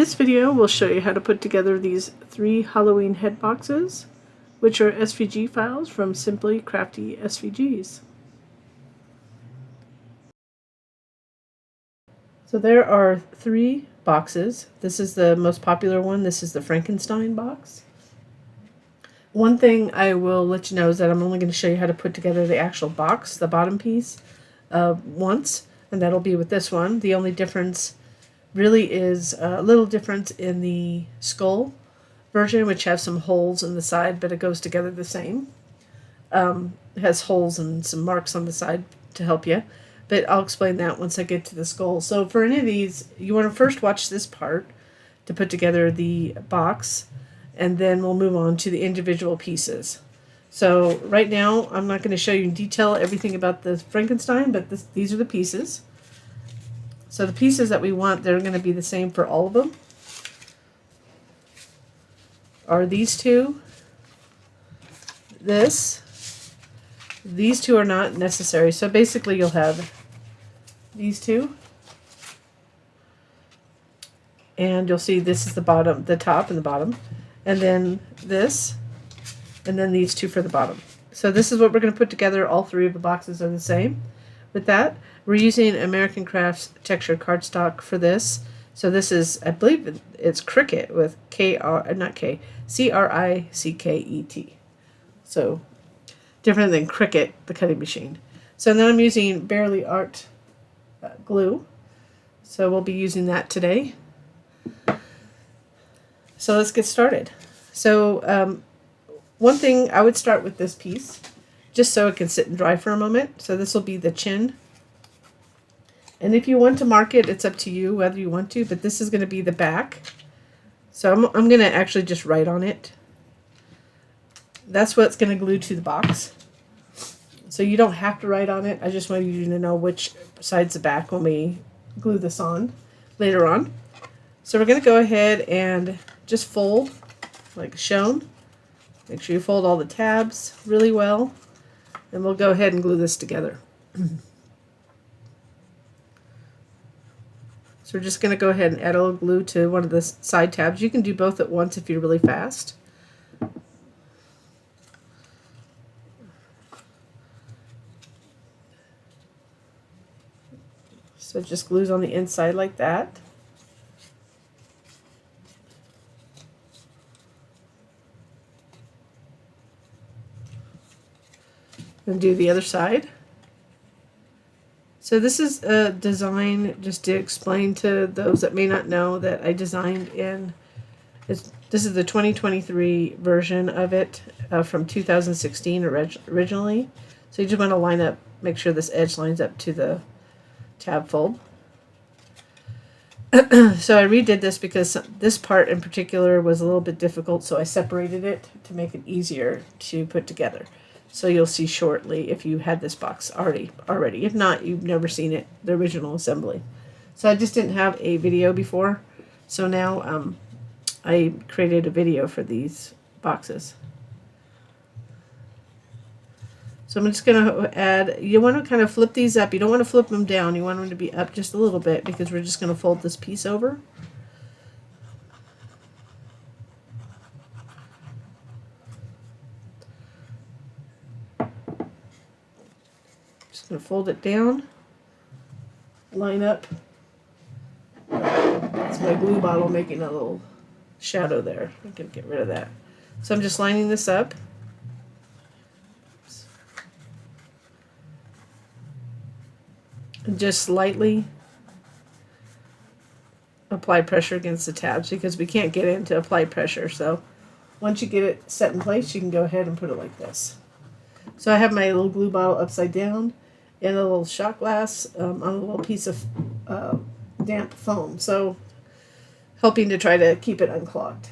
This video will show you how to put together these 3 Halloween head boxes, which are SVG files from Simply Crafty SVGs. So there are 3 boxes. This is the most popular one. This is the Frankenstein box. One thing I will let you know is that I'm only going to show you how to put together the actual box, the bottom piece, once, and that'll be with this one. The only difference really is a little difference in the skull version, which has some holes in the side, but it goes together the same. It has holes and some marks on the side to help you, but I'll explain that once I get to the skull. So for any of these, you want to first watch this part to put together the box, and then we'll move on to the individual pieces. So right now, I'm not going to show you in detail everything about the Frankenstein, but these are the pieces. So the pieces that we want, they're going to be the same for all of them, are these two, these two are not necessary. So basically you'll have these two, and you'll see this is the bottom, the top and the bottom, and then this, and then these two for the bottom. So this is what we're going to put together. All 3 of the boxes are the same. With that, we're using American Crafts textured cardstock for this. So this is, I believe it's Cricut with C-R-I-C-K-E-T. So different than Cricut, the cutting machine. So then I'm using Barely Art glue. So we'll be using that today. So let's get started. So one thing, I would start with this piece, just so it can sit and dry for a moment. So this will be the chin. And if you want to mark it, it's up to you whether you want to, but this is going to be the back. So I'm going to actually just write on it. That's what's going to glue to the box. So you don't have to write on it. I just want you to know which side's the back when we glue this on later on. So we're going to go ahead and just fold like shown. Make sure you fold all the tabs really well. And we'll go ahead and glue this together. So we're just going to go ahead and add a little glue to one of the side tabs. You can do both at once if you're really fast. So it just glues on the inside like that. And do the other side. So this is a design, just to explain to those that may not know, that I designed in, this is the 2023 version of it from 2016 originally. So you just want to line up, make sure this edge lines up to the tab fold. So I redid this because this part in particular was a little bit difficult, so I separated it to make it easier to put together. So you'll see shortly if you had this box already. If not, you've never seen it, the original assembly. So I just didn't have a video before. So now I created a video for these boxes. So I'm just going to add, you want to kind of flip these up. You don't want to flip them down. You want them to be up just a little bit because we're just going to fold this piece over. Just going to fold it down, line up. That's my glue bottle making a little shadow there. I'm going to get rid of that. So I'm just lining this up. And just lightly apply pressure against the tabs because we can't get into apply pressure. So once you get it set in place, you can go ahead and put it like this. So I have my little glue bottle upside down and a little shot glass on a little piece of damp foam. So helping to try to keep it unclogged.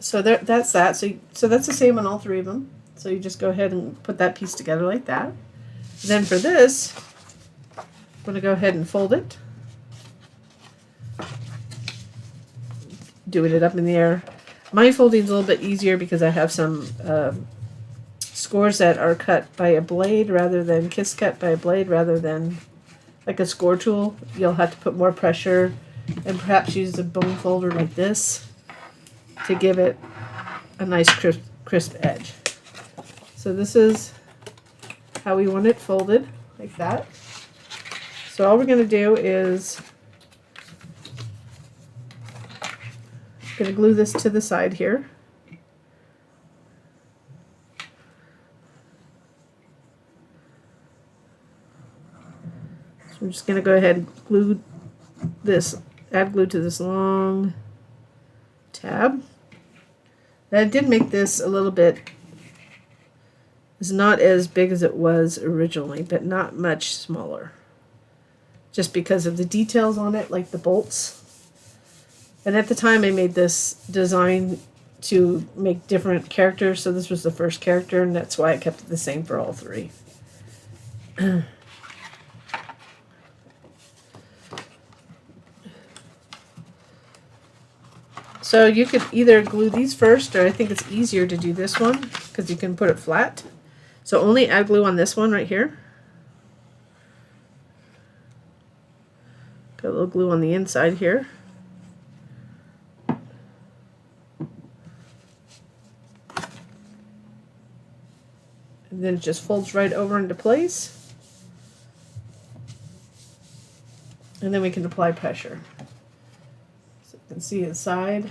So that's that. So that's the same on all 3 of them. So you just go ahead and put that piece together like that. Then for this, I'm going to go ahead and fold it. Doing it up in the air. My folding is a little bit easier because I have some scores that are cut by a blade rather than kiss cut by a blade rather than like a score tool, you'll have to put more pressure and perhaps use a bone folder like this to give it a nice crisp edge. So this is how we want it folded, like that. So all we're going to do is going to glue this to the side here. So I'm just going to go ahead and glue this, add glue to this long tab. I did make this a little bit, it's not as big as it was originally, but not much smaller. Just because of the details on it, like the bolts. And at the time I made this design to make different characters, so this was the first character, and that's why I kept it the same for all three. So you could either glue these first, or I think it's easier to do this one because you can put it flat. So only add glue on this one right here. Got a little glue on the inside here. And then it just folds right over into place. And then we can apply pressure. So you can see inside.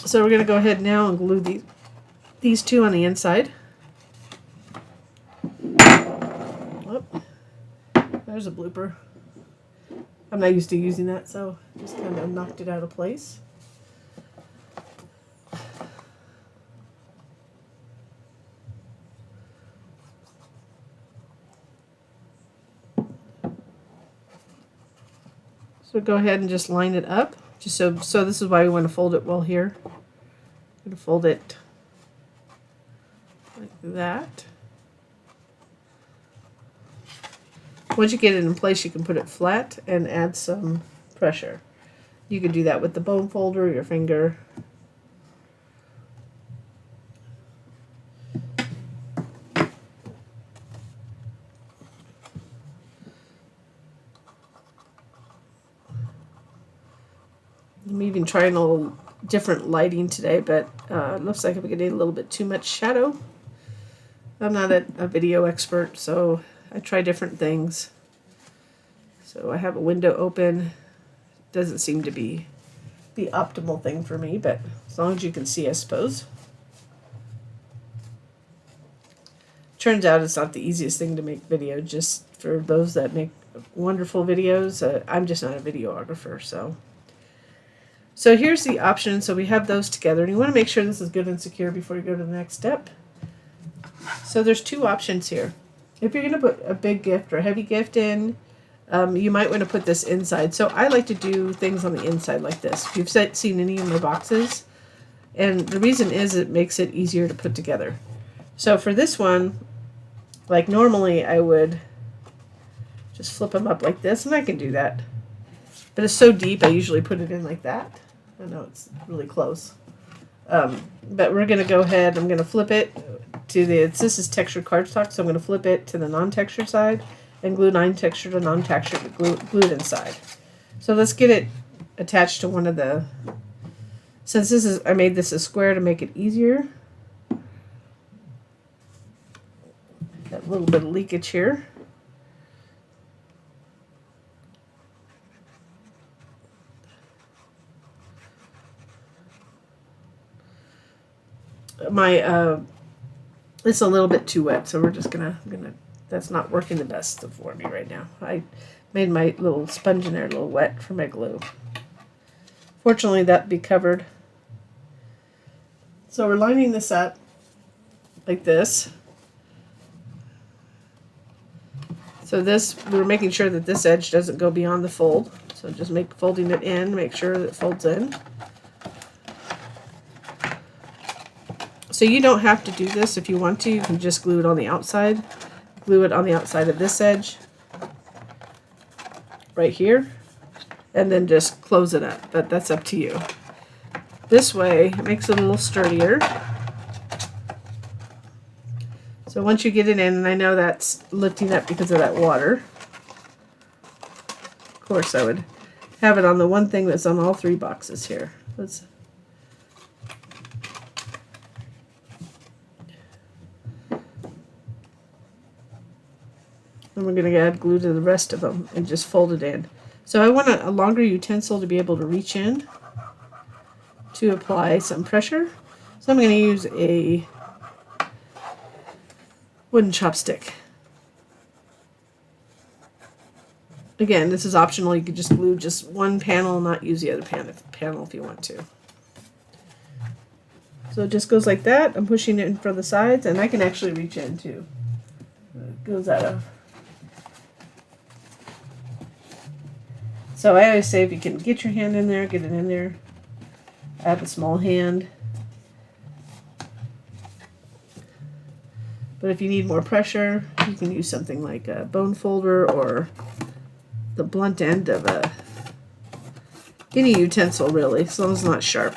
So we're going to go ahead now and glue these two on the inside. Oh, there's a blooper. I'm not used to using that, so just kind of knocked it out of place. So go ahead and just line it up. Just so this is why we want to fold it well here. I'm going to fold it like that. Once you get it in place, you can put it flat and add some pressure. You can do that with the bone folder, your finger. I'm even trying a little different lighting today, but it looks like I'm getting a little bit too much shadow. I'm not a video expert, so I try different things. So I have a window open. Doesn't seem to be the optimal thing for me, but as long as you can see, I suppose. Turns out it's not the easiest thing to make video, just for those that make wonderful videos. I'm just not a videographer, so. So here's the option. So we have those together, and you want to make sure this is good and secure before you go to the next step. So there's two options here. If you're going to put a big gift or a heavy gift in, you might want to put this inside. So I like to do things on the inside like this. If you've seen any of my boxes, and the reason is it makes it easier to put together. So for this one, like normally I would just flip them up like this, and I can do that. But it's so deep, I usually put it in like that. I know it's really close. But we're going to go ahead, I'm going to flip it to this is textured cardstock, so I'm going to flip it to the non-textured side and glue non-textured to non-textured, glue it inside. So let's get it attached to one of the, since this is, I made this a square to make it easier. Got a little bit of leakage here. It's a little bit too wet, so we're just gonna that's not working the best for me right now. I made my little sponge in there a little wet for my glue. Fortunately, that'd be covered. So we're lining this up like this. So this, we're making sure that this edge doesn't go beyond the fold. So just folding it in, make sure that it folds in. So you don't have to do this if you want to. You can just glue it on the outside. Glue it on the outside of this edge. Right here. And then just close it up. But that's up to you. This way, it makes it a little sturdier. So once you get it in, and I know that's lifting up because of that water. Of course, I would have it on the one thing that's on all 3 boxes here. Then we're going to add glue to the rest of them and just fold it in. So I want a longer utensil to be able to reach in to apply some pressure. So I'm going to use a wooden chopstick. Again, this is optional. You could just glue just one panel and not use the other panel if you want to. So it just goes like that. I'm pushing it in for the sides, and I can actually reach in too. It goes out of. So I always say if you can get your hand in there, get it in there. I have a small hand. But if you need more pressure, you can use something like a bone folder or the blunt end of any utensil, really, as long as it's not sharp.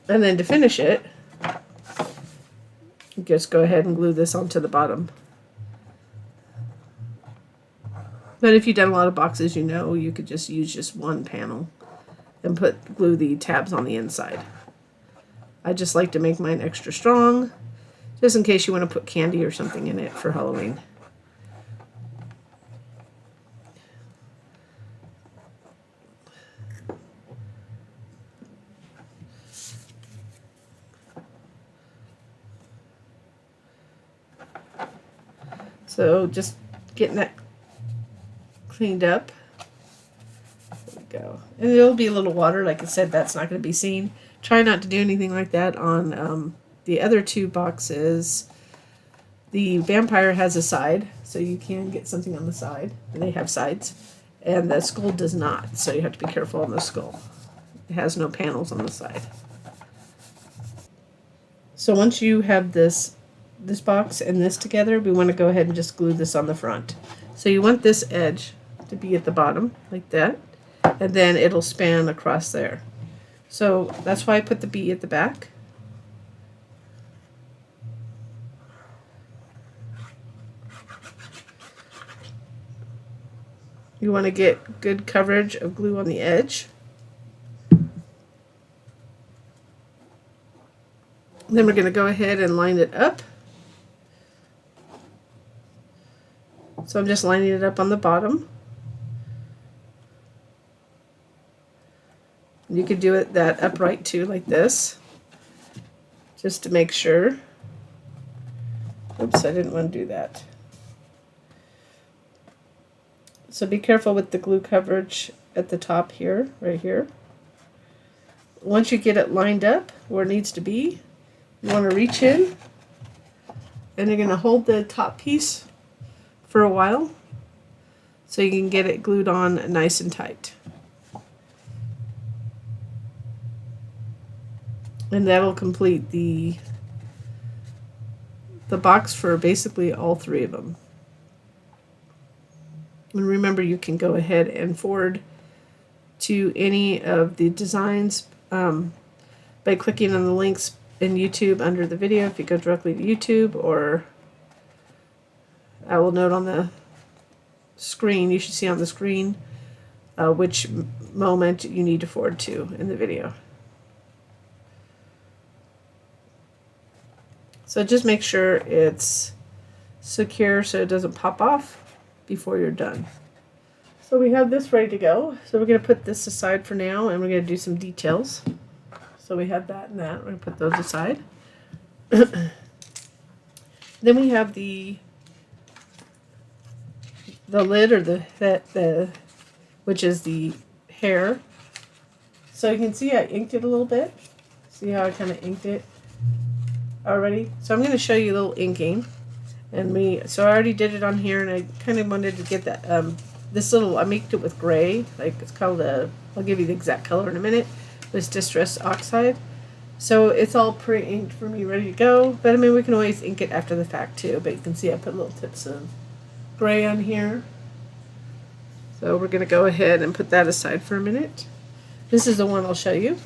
And then to finish it, just go ahead and glue this onto the bottom. But if you've done a lot of boxes, you know you could just use just one panel and glue the tabs on the inside. I just like to make mine extra strong, just in case you want to put candy or something in it for Halloween. So just getting that cleaned up. There we go. And it'll be a little water. Like I said, that's not going to be seen. Try not to do anything like that on the other 2 boxes. The vampire has a side, so you can get something on the side. And they have sides. And the skull does not, so you have to be careful on the skull. It has no panels on the side. So once you have this box and this together, we want to go ahead and just glue this on the front. So you want this edge to be at the bottom, like that. And then it'll span across there. So that's why I put the B at the back. You want to get good coverage of glue on the edge. Then we're going to go ahead and line it up. So I'm just lining it up on the bottom. You could do it that upright too, like this, just to make sure. Oops, I didn't want to do that. So be careful with the glue coverage at the top here, right here. Once you get it lined up where it needs to be, you want to reach in, and you're going to hold the top piece for a while so you can get it glued on nice and tight. And that'll complete the box for basically all 3 of them. And remember, you can go ahead and forward to any of the designs by clicking on the links in YouTube under the video. If you go directly to YouTube, or I will note on the screen, you should see on the screen which moment you need to forward to in the video. So just make sure it's secure so it doesn't pop off before you're done. So we have this ready to go. So we're going to put this aside for now, and we're going to do some details. So we have that and that. We're going to put those aside. Then we have the lid, or the which is the hair. So you can see I inked it a little bit. See how I kind of inked it already? So I'm going to show you a little inking. So I already did it on here, and I kind of wanted to get that this little, I inked it with gray, like it's called I'll give you the exact color in a minute. It's Distress Oxide. So it's all pre-inked for me, ready to go. But I mean, we can always ink it after the fact too. But you can see I put little tips of gray on here. So we're going to go ahead and put that aside for a minute. This is the one I'll show you.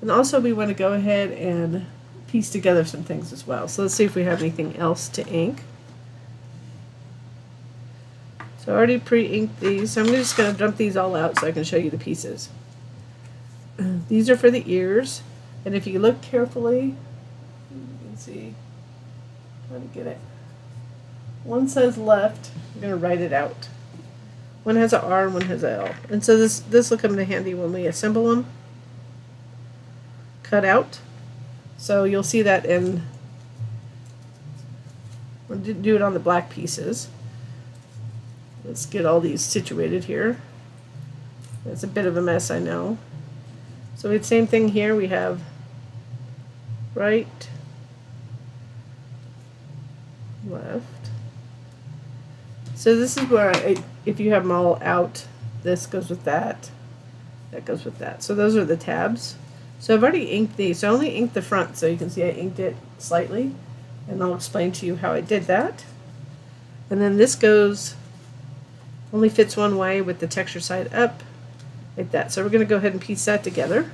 And also we want to go ahead and piece together some things as well. So let's see if we have anything else to ink. So I already pre-inked these. So I'm just going to dump these all out so I can show you the pieces. These are for the ears. And if you look carefully, you can see how to get it. One says left. I'm going to write it out. One has an R and one has an L. And so this will come in handy when we assemble them. Cut out. So you'll see that in, we'll do it on the black pieces. Let's get all these situated here. It's a bit of a mess, I know. So it's the same thing here. We have right, left. So this is where, if you have them all out, this goes with that, that goes with that. So those are the tabs. So I've already inked these. So I only inked the front, so you can see I inked it slightly. And I'll explain to you how I did that. And then this goes, only fits one way with the texture side up, like that. So we're going to go ahead and piece that together.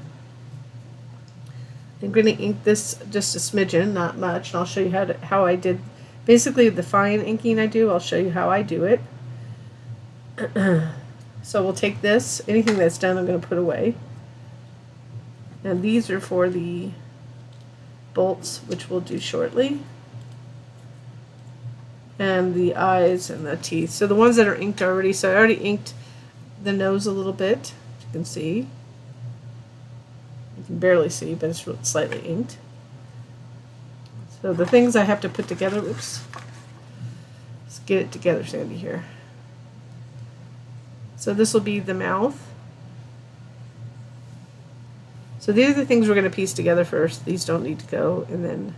I'm going to ink this just a smidgen, not much, and I'll show you how I did, basically the fine inking I do, I'll show you how I do it. So we'll take this, anything that's done I'm going to put away. And these are for the bolts, which we'll do shortly. And the eyes and the teeth. So the ones that are inked already, so I already inked the nose a little bit, as you can see. You can barely see, but it's slightly inked. So the things I have to put together, oops. Let's get it together, Sandy, here. So this will be the mouth. So these are the things we're going to piece together first. These don't need to go. And then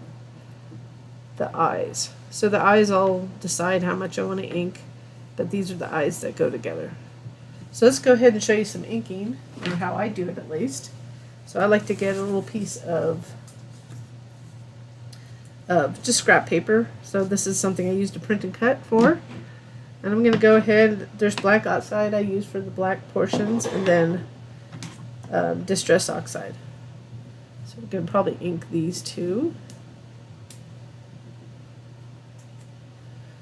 the eyes. So the eyes, I'll decide how much I want to ink, but these are the eyes that go together. So let's go ahead and show you some inking, or how I do it at least. So I like to get a little piece of just scrap paper. So this is something I use to print and cut for. And I'm going to go ahead, there's black oxide I use for the black portions, and then distress oxide. So we're going to probably ink these two.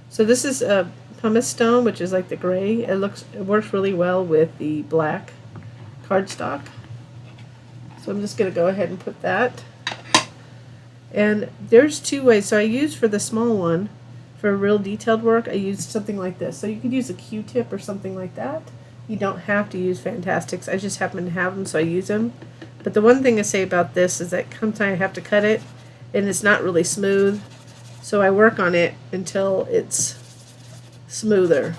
So this is a pumice stone, which is like the gray. It works really well with the black cardstock. So I'm just going to go ahead and put that. And there's two ways. So I use for the small one, for real detailed work, I use something like this. So you could use a Q-tip or something like that. You don't have to use Fantastics. I just happen to have them, so I use them. But the one thing I say about this is that sometimes I have to cut it, and it's not really smooth. So I work on it until it's smoother.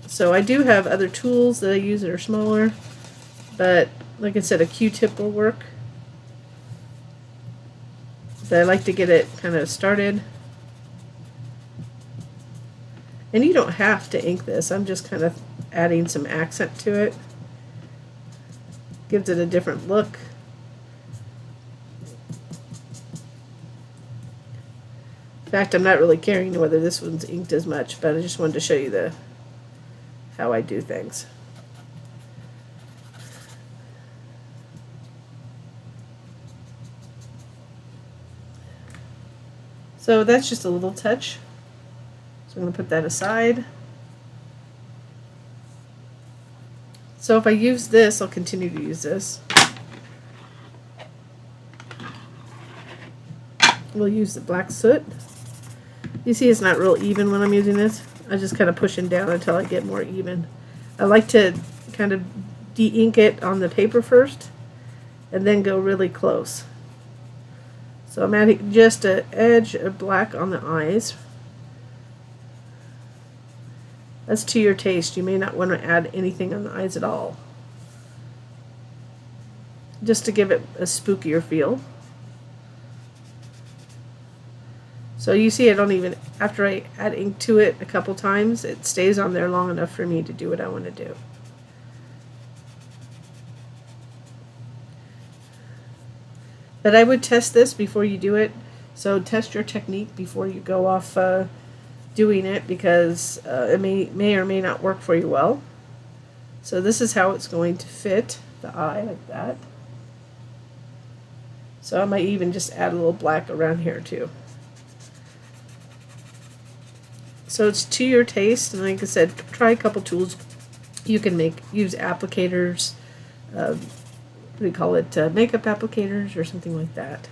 So I do have other tools that I use that are smaller, but like I said, a Q-tip will work. But I like to get it kind of started. And you don't have to ink this. I'm just kind of adding some accent to it. Gives it a different look. In fact, I'm not really caring whether this one's inked as much, but I just wanted to show you how I do things. So that's just a little touch. So I'm going to put that aside. So if I use this, I'll continue to use this. We'll use the black soot. You see it's not real even when I'm using this. I'm just kind of pushing down until I get more even. I like to kind of de-ink it on the paper first and then go really close. So I'm adding just an edge of black on the eyes. That's to your taste. You may not want to add anything on the eyes at all, just to give it a spookier feel. So you see I don't even, after I add ink to it a couple times, it stays on there long enough for me to do what I want to do. But I would test this before you do it. So test your technique before you go off doing it because it may or may not work for you well. So this is how it's going to fit the eye, like that. So I might even just add a little black around here too. So it's to your taste, and like I said, try a couple tools. You can use applicators, what do you call it, makeup applicators or something like that.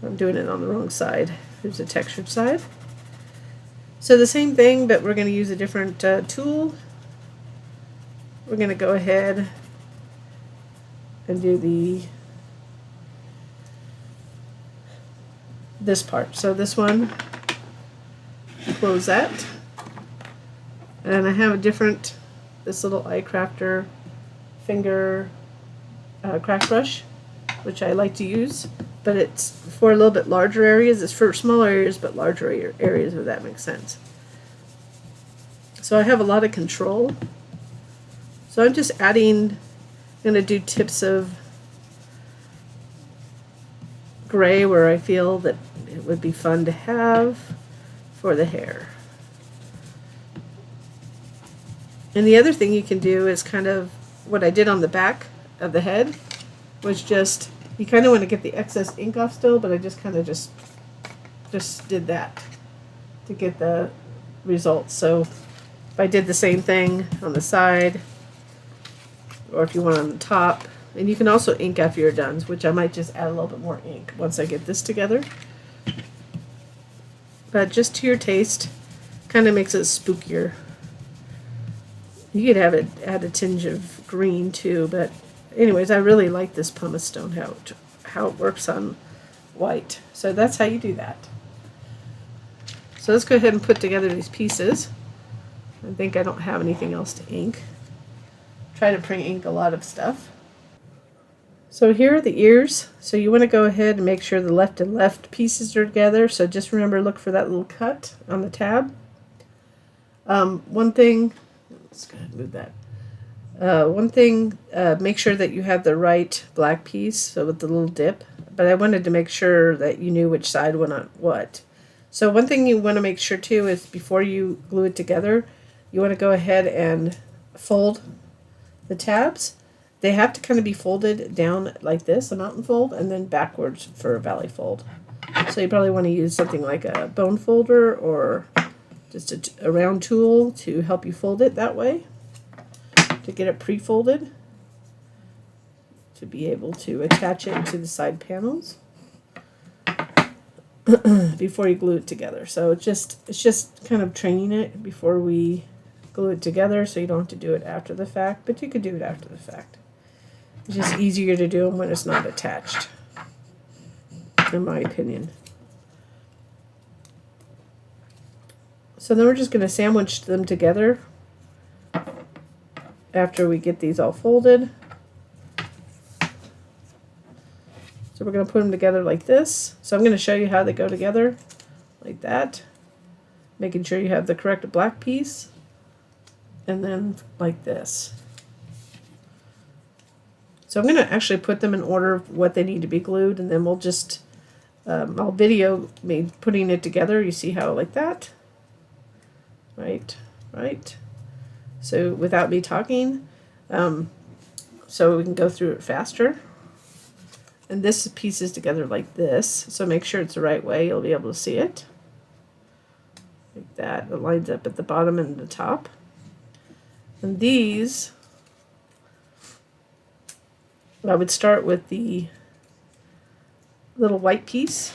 I'm doing it on the wrong side. Here's the textured side. So the same thing, but we're going to use a different tool. We're going to go ahead and do this part. So this one, close that. And I have a different, this little eye crafter finger craft brush, which I like to use, but it's for a little bit larger areas. It's for smaller areas, but larger areas, if that makes sense. So I have a lot of control. So I'm just adding, I'm going to do tips of gray where I feel that it would be fun to have for the hair. And the other thing you can do is kind of what I did on the back of the head was just, you kind of want to get the excess ink off still, but I just kind of just did that to get the results. So if I did the same thing on the side, or if you want on the top, and you can also ink after you're done, which I might just add a little bit more ink once I get this together. But just to your taste, kind of makes it spookier. You could have it add a tinge of green too, but anyways, I really like this pumice stone, how it works on white. So that's how you do that. So let's go ahead and put together these pieces. I think I don't have anything else to ink. Try to pre-ink a lot of stuff. So here are the ears. So you want to go ahead and make sure the left and left pieces are together. So just remember, look for that little cut on the tab. One thing, let's go ahead and move that. One thing, make sure that you have the right black piece, so with the little dip. But I wanted to make sure that you knew which side went on what. So one thing you want to make sure too is before you glue it together, you want to go ahead and fold the tabs. They have to kind of be folded down like this, a mountain fold, and then backwards for a valley fold. So you probably want to use something like a bone folder or just a round tool to help you fold it that way, to get it pre-folded, to be able to attach it to the side panels before you glue it together. So it's just kind of training it before we glue it together, so you don't have to do it after the fact, but you could do it after the fact. It's just easier to do them when it's not attached, in my opinion. So then we're just going to sandwich them together after we get these all folded. So we're going to put them together like this. So I'm going to show you how they go together, like that, making sure you have the correct black piece, and then like this. So I'm going to actually put them in order of what they need to be glued, and then we'll just, I'll video me putting it together. You see how like that? Right. So without me talking, so we can go through it faster. And this piece is together like this, so make sure it's the right way. You'll be able to see it. Like that. It lines up at the bottom and the top. And these, I would start with the little white piece.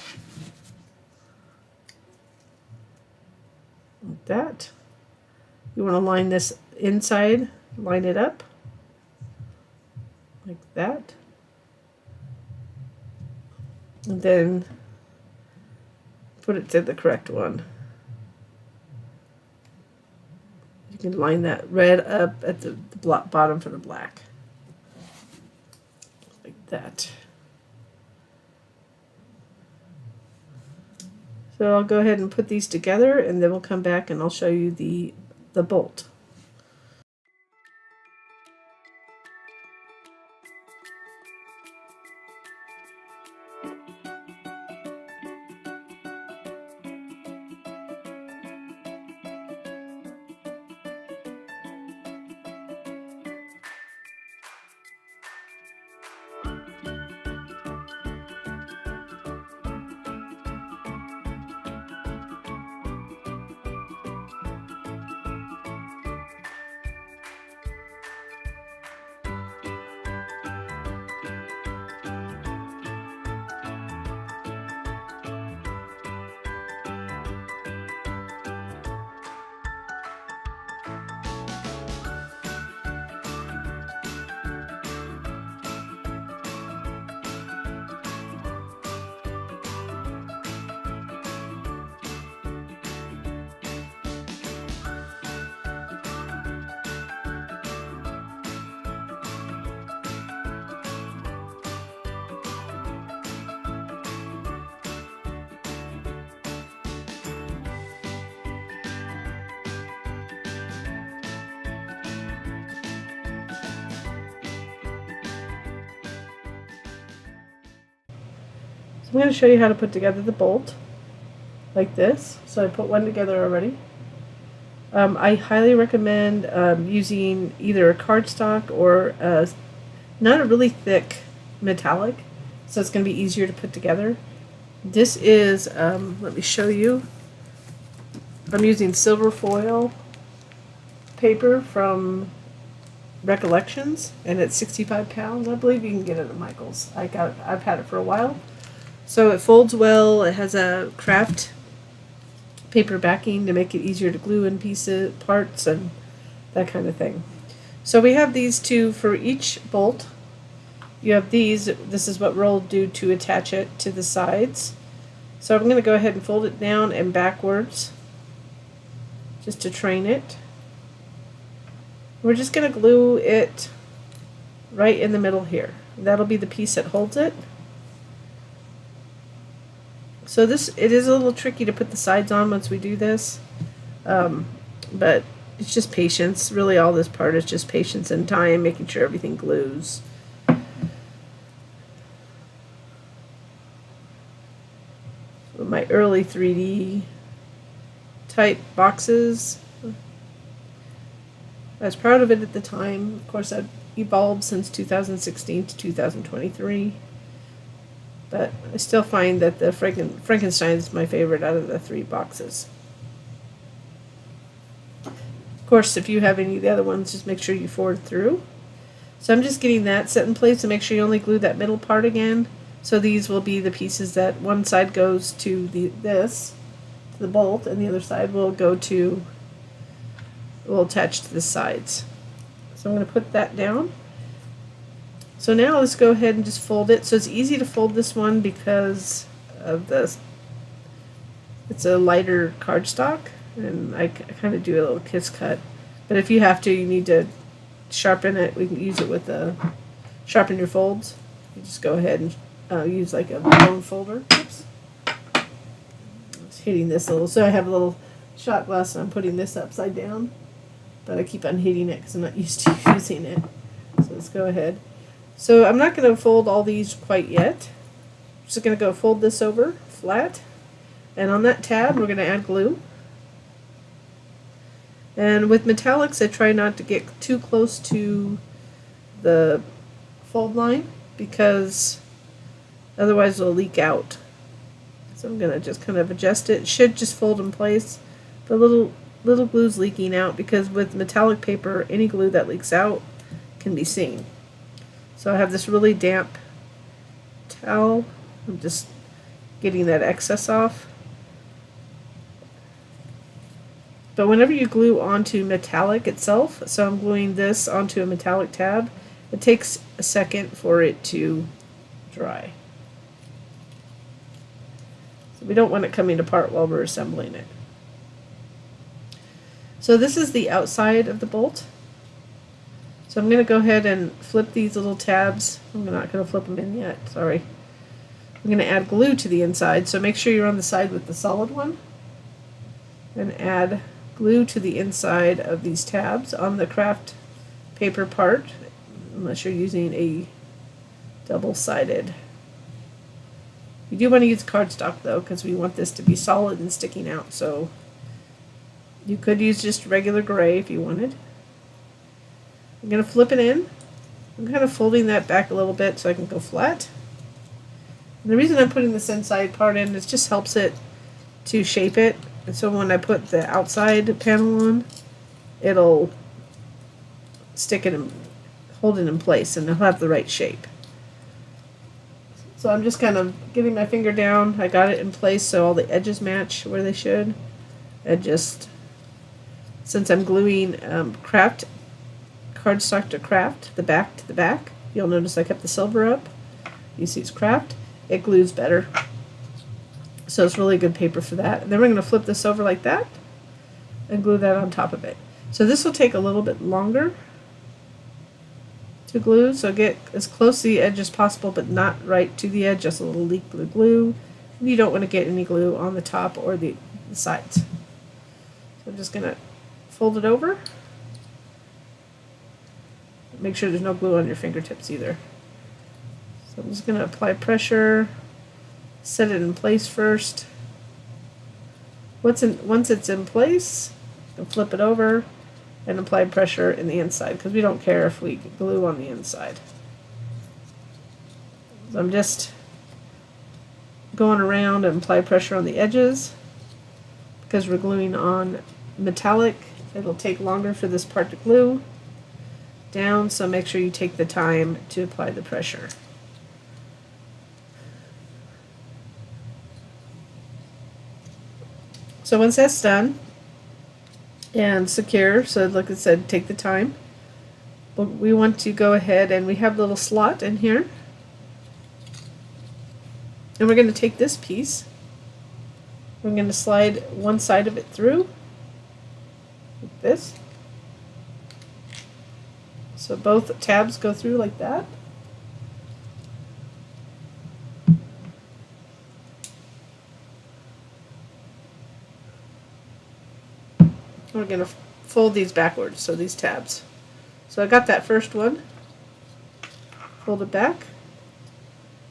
Like that. You want to line this inside, line it up. Like that. And then put it to the correct one. You can line that red up at the bottom for the black. Like that. So I'll go ahead and put these together, and then we'll come back and I'll show you the bolt. I'm going to show you how to put together the bolt like this. So I put one together already. I highly recommend using either a cardstock or not a really thick metallic, so it's going to be easier to put together. This is, let me show you. I'm using silver foil paper from Recollections, and it's 65 pounds. I believe you can get it at Michael's. I've had it for a while. So it folds well. It has a craft paper backing to make it easier to glue in parts and that kind of thing. So we have these two for each bolt. You have these. This is what we'll do to attach it to the sides. So I'm going to go ahead and fold it down and backwards just to train it. We're just going to glue it right in the middle here. That'll be the piece that holds it. So it is a little tricky to put the sides on once we do this, but it's just patience. Really all this part is just patience and time, making sure everything glues. So my early 3D type boxes, I was proud of it at the time. Of course, I've evolved since 2016 to 2023. But I still find that the Frankenstein is my favorite out of the 3 boxes. Of course, if you have any of the other ones, just make sure you forward through. So I'm just getting that set in place to make sure you only glue that middle part again. So these will be the pieces that one side goes to the bolt, and the other side will attach to the sides. So I'm going to put that down. So now let's go ahead and just fold it. So it's easy to fold this one because of it's a lighter cardstock, and I kind of do a little kiss cut. But if you have to, you need to sharpen it. We can use it with sharpen your folds. You just go ahead and use like a bone folder. Oops. It's hitting this a little. So I have a little shot glass, and I'm putting this upside down. But I keep on hitting it because I'm not used to using it. So let's go ahead. So I'm not going to fold all these quite yet. I'm just going to go fold this over flat. And on that tab, we're going to add glue. And with metallics, I try not to get too close to the fold line because otherwise it'll leak out. So I'm going to just kind of adjust it. It should just fold in place. But little glue's leaking out because with metallic paper, any glue that leaks out can be seen. So I have this really damp towel. I'm just getting that excess off. But whenever you glue onto metallic itself, so I'm gluing this onto a metallic tab, it takes a second for it to dry. So we don't want it coming apart while we're assembling it. So this is the outside of the bolt. So I'm going to go ahead and flip these little tabs. I'm not going to flip them in yet, sorry. I'm going to add glue to the inside, so make sure you're on the side with the solid one. And add glue to the inside of these tabs on the craft paper part, unless you're using a double-sided. You do want to use cardstock though, because we want this to be solid and sticking out, so you could use just regular gray if you wanted. I'm going to flip it in. I'm kind of folding that back a little bit so I can go flat. And the reason I'm putting this inside part in is just helps it to shape it. And so when I put the outside panel on, it'll stick it and hold it in place, and it'll have the right shape. So I'm just kind of getting my finger down. I got it in place so all the edges match where they should. And just, since I'm gluing craft cardstock to craft, the back to the back, you'll notice I kept the silver up. You see it's craft. It glues better. So it's really good paper for that. And then we're going to flip this over like that and glue that on top of it. So this will take a little bit longer to glue, so get as close to the edge as possible, but not right to the edge, just a little leak of the glue. You don't want to get any glue on the top or the sides. So I'm just going to fold it over. Make sure there's no glue on your fingertips either. So I'm just going to apply pressure set it in place first. Once it's in place, you can flip it over and apply pressure in the inside, because we don't care if we glue on the inside. So I'm just going around and apply pressure on the edges. Because we're gluing on metallic, it'll take longer for this part to glue down, so make sure you take the time to apply the pressure. So once that's done and secure, so like I said, take the time. But we want to go ahead, and we have a little slot in here. And we're going to take this piece, we're going to slide one side of it through, like this. So both tabs go through like that. We're going to fold these backwards, so these tabs. So I got that first one, fold it back,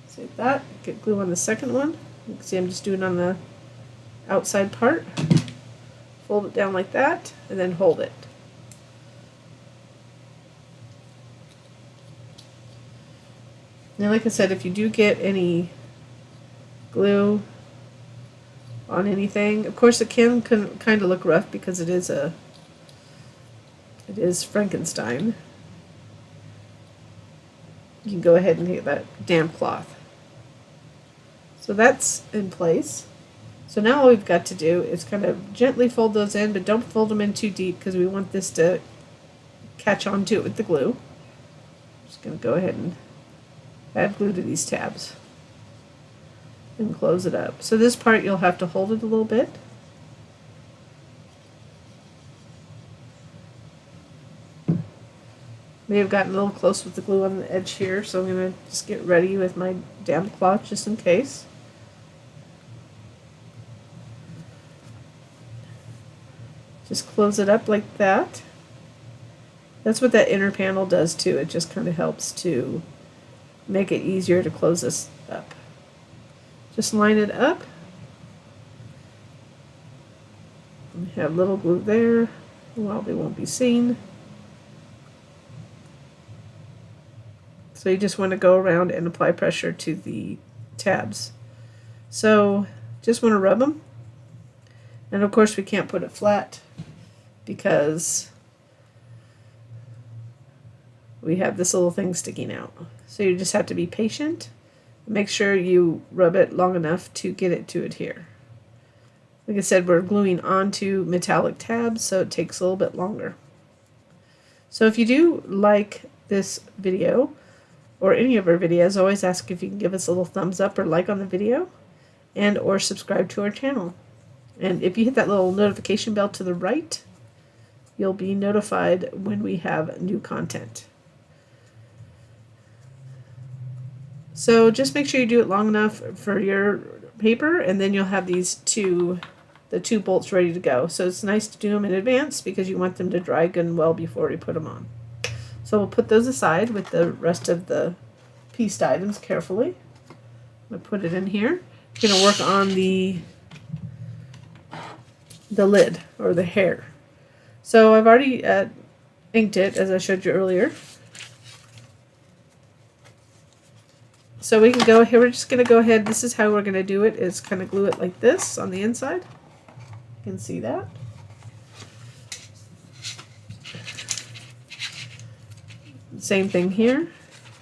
save that, get glue on the second one. You can see I'm just doing on the outside part. Fold it down like that, and then hold it. Now, like I said, if you do get any glue on anything, of course it can kind of look rough because it is Frankenstein. You can go ahead and get that damp cloth. So that's in place. So now all we've got to do is kind of gently fold those in, but don't fold them in too deep because we want this to catch onto it with the glue. I'm just going to go ahead and add glue to these tabs and close it up. So this part you'll have to hold it a little bit. May have gotten a little close with the glue on the edge here, so I'm going to just get ready with my damp cloth just in case. Just close it up like that. That's what that inner panel does too. It just kind of helps to make it easier to close this up. Just line it up. We have little glue there. Well, they won't be seen. So you just want to go around and apply pressure to the tabs. So just want to rub them. And of course we can't put it flat because we have this little thing sticking out. So you just have to be patient. Make sure you rub it long enough to get it to adhere. Like I said, we're gluing onto metallic tabs, so it takes a little bit longer. So if you do like this video, or any of our videos, always ask if you can give us a little thumbs up or like on the video, and or subscribe to our channel. And if you hit that little notification bell to the right, you'll be notified when we have new content. So just make sure you do it long enough for your paper, and then you'll have the two bolts ready to go. So it's nice to do them in advance because you want them to dry good and well before we put them on. So we'll put those aside with the rest of the pieced items carefully. I'm going to put it in here. I'm going to work on the lid, or the hair. So I've already inked it, as I showed you earlier. So we can go here, we're just going to go ahead, this is how we're going to do it, is kind of glue it like this on the inside. You can see that. Same thing here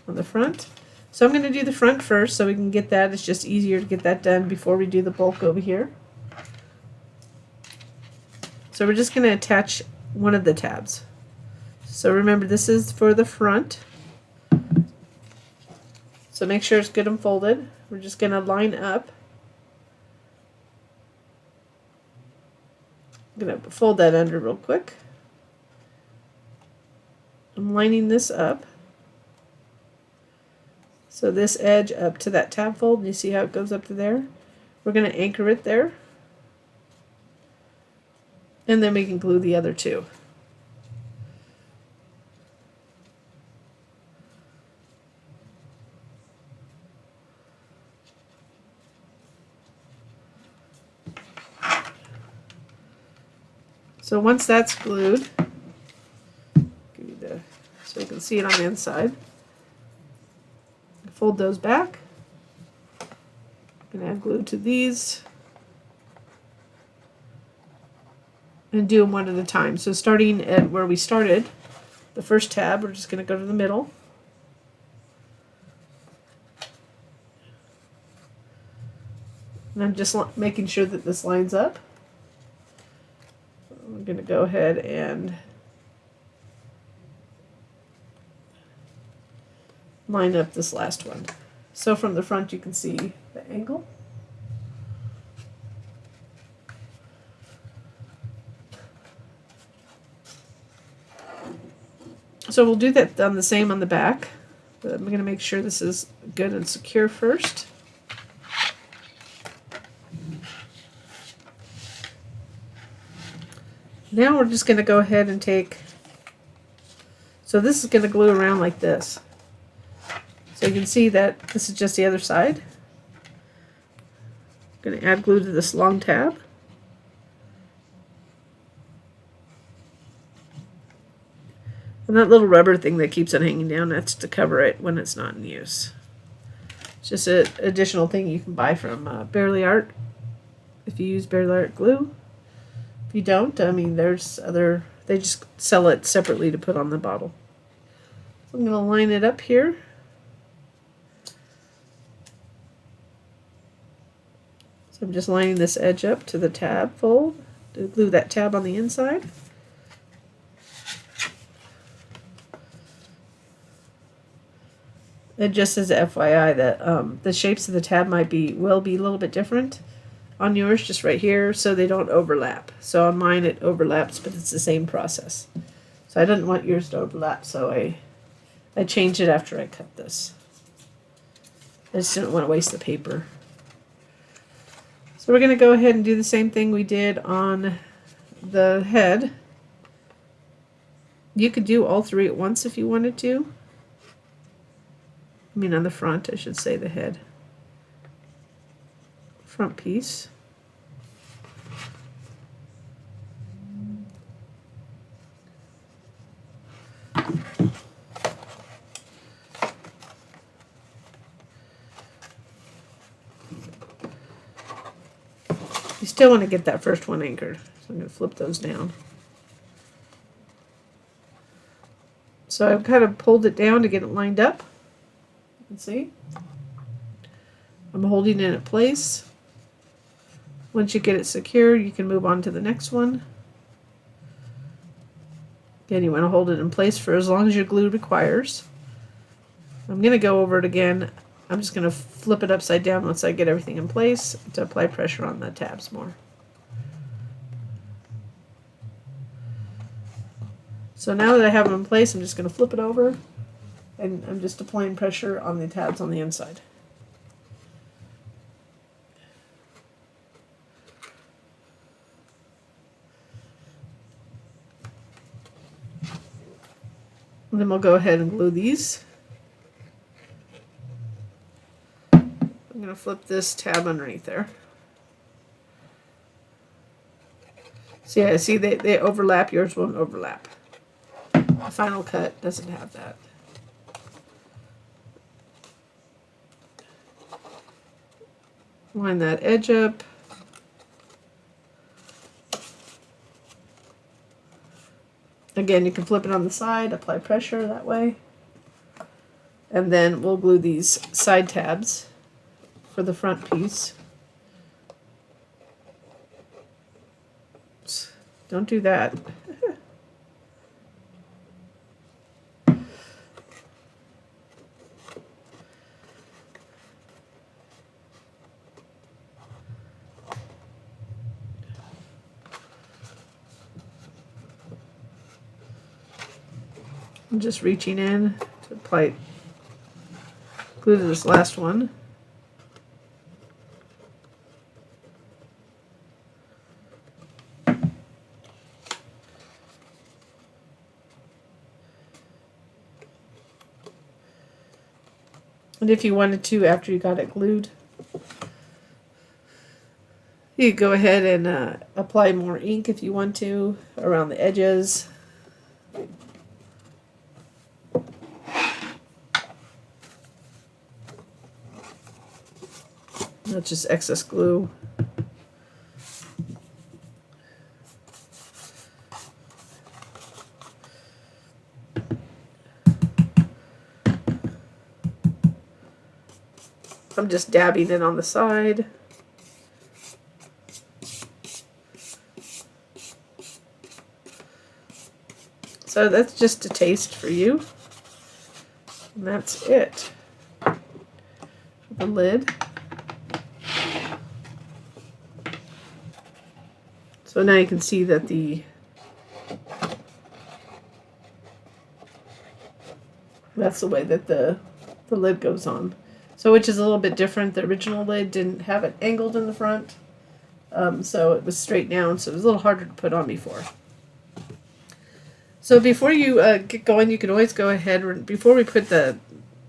on the front. So I'm going to do the front first so we can get that. It's just easier to get that done before we do the bulk over here. So we're just going to attach one of the tabs. So remember, this is for the front. So make sure it's good and folded. We're just going to line up. I'm going to fold that under real quick. I'm lining this up. So this edge up to that tab fold, you see how it goes up to there? We're going to anchor it there. And then we can glue the other two. So once that's glued, give you the, so you can see it on the inside. Fold those back. I'm going to add glue to these. And do them one at a time. So starting at where we started, the first tab, we're just going to go to the middle. And I'm just making sure that this lines up. I'm going to go ahead and line up this last one. So from the front you can see the angle. So we'll do that on the same on the back, but I'm going to make sure this is good and secure first. Now we're just going to go ahead and take, so this is going to glue around like this. So you can see that this is just the other side. I'm going to add glue to this long tab. And that little rubber thing that keeps it hanging down, that's to cover it when it's not in use. It's just an additional thing you can buy from Barely Art if you use Barely Art glue. If you don't, I mean, there's other, they just sell it separately to put on the bottle. So I'm going to line it up here. So I'm just lining this edge up to the tab fold to glue that tab on the inside. And just as a FYI, that the shapes of the tab will be a little bit different on yours, just right here, so they don't overlap. So on mine it overlaps, but it's the same process. So I didn't want yours to overlap, so I changed it after I cut this. I just didn't want to waste the paper. So we're going to go ahead and do the same thing we did on the head. You could do all three at once if you wanted to. I mean on the front, I should say, the head. Front piece. You still want to get that first one anchored. So I'm going to flip those down. So I've kind of pulled it down to get it lined up. You can see. I'm holding it in place. Once you get it secure, you can move on to the next one. Again, you want to hold it in place for as long as your glue requires. I'm going to go over it again. I'm just going to flip it upside down once I get everything in place to apply pressure on the tabs more. So now that I have them in place, I'm just going to flip it over, and I'm just applying pressure on the tabs on the inside. And then we'll go ahead and glue these. I'm going to flip this tab underneath there. So yeah, see they overlap, yours won't overlap. The final cut doesn't have that. Line that edge up. Again, you can flip it on the side, apply pressure that way. And then we'll glue these side tabs for the front piece. Oops, don't do that. I'm just reaching in to apply glue to this last one. And if you wanted to, after you got it glued, You can go ahead and apply more ink if you want to around the edges. That's just excess glue. I'm just dabbing it on the side. So that's just a taste for you. And that's it. The lid. So now you can see that that's the way that the lid goes on. So which is a little bit different. The original lid didn't have it angled in the front. So it was straight down, so it was a little harder to put on before. So before you get going, you can always go ahead, before we put the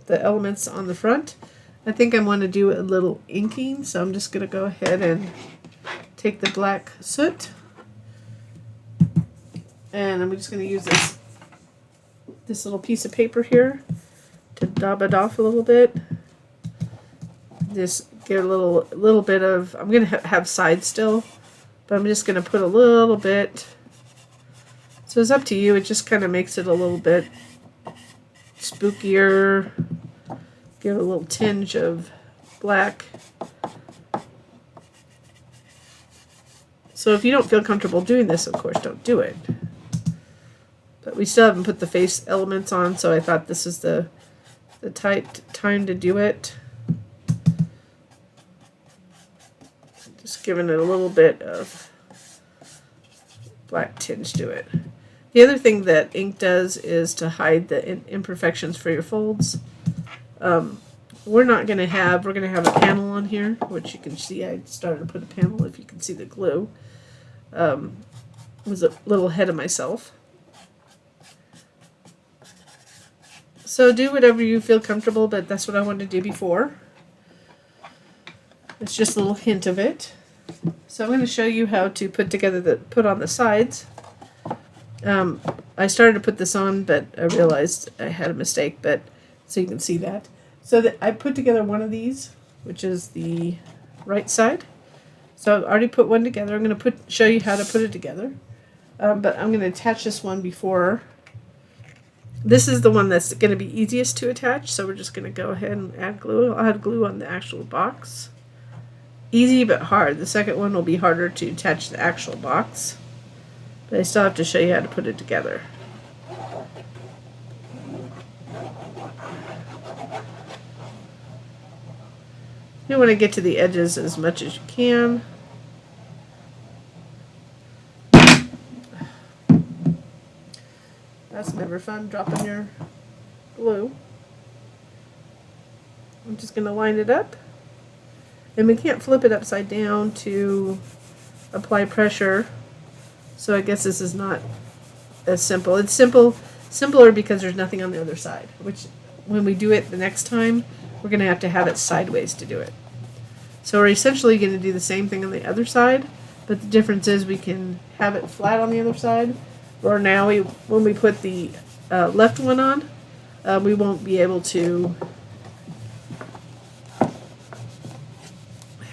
elements on the front, I think I'm going to do a little inking. So I'm just going to go ahead and take the black soot. And I'm just going to use this little piece of paper here to dab it off a little bit. Just get a little bit of, I'm going to have sides still, but I'm just going to put a little bit. So it's up to you. It just kind of makes it a little bit spookier. Give it a little tinge of black. So if you don't feel comfortable doing this, of course, don't do it. But we still haven't put the face elements on, so I thought this is the time to do it. Just giving it a little bit of black tinge to it. The other thing that ink does is to hide the imperfections for your folds. We're going to have a panel on here, which you can see I started to put a panel if you can see the glue. Was a little ahead of myself. So do whatever you feel comfortable, but that's what I wanted to do before. It's just a little hint of it. So I'm going to show you how to put on the sides. I started to put this on, but I realized I had a mistake, but so you can see that. So that I put together one of these, which is the right side. So I've already put one together. I'm going to show you how to put it together. But I'm going to attach this one before. This is the one that's going to be easiest to attach, so we're just going to go ahead and add glue. I'll add glue on the actual box. Easy but hard. The second one will be harder to attach the actual box. But I still have to show you how to put it together. You want to get to the edges as much as you can. That's never fun, dropping your glue. I'm just going to line it up. And we can't flip it upside down to apply pressure. So I guess this is not as simple. It's simpler because there's nothing on the other side, which when we do it the next time, we're going to have it sideways to do it. So we're essentially going to do the same thing on the other side, but the difference is we can have it flat on the other side, or now when we put the left one on, we won't be able to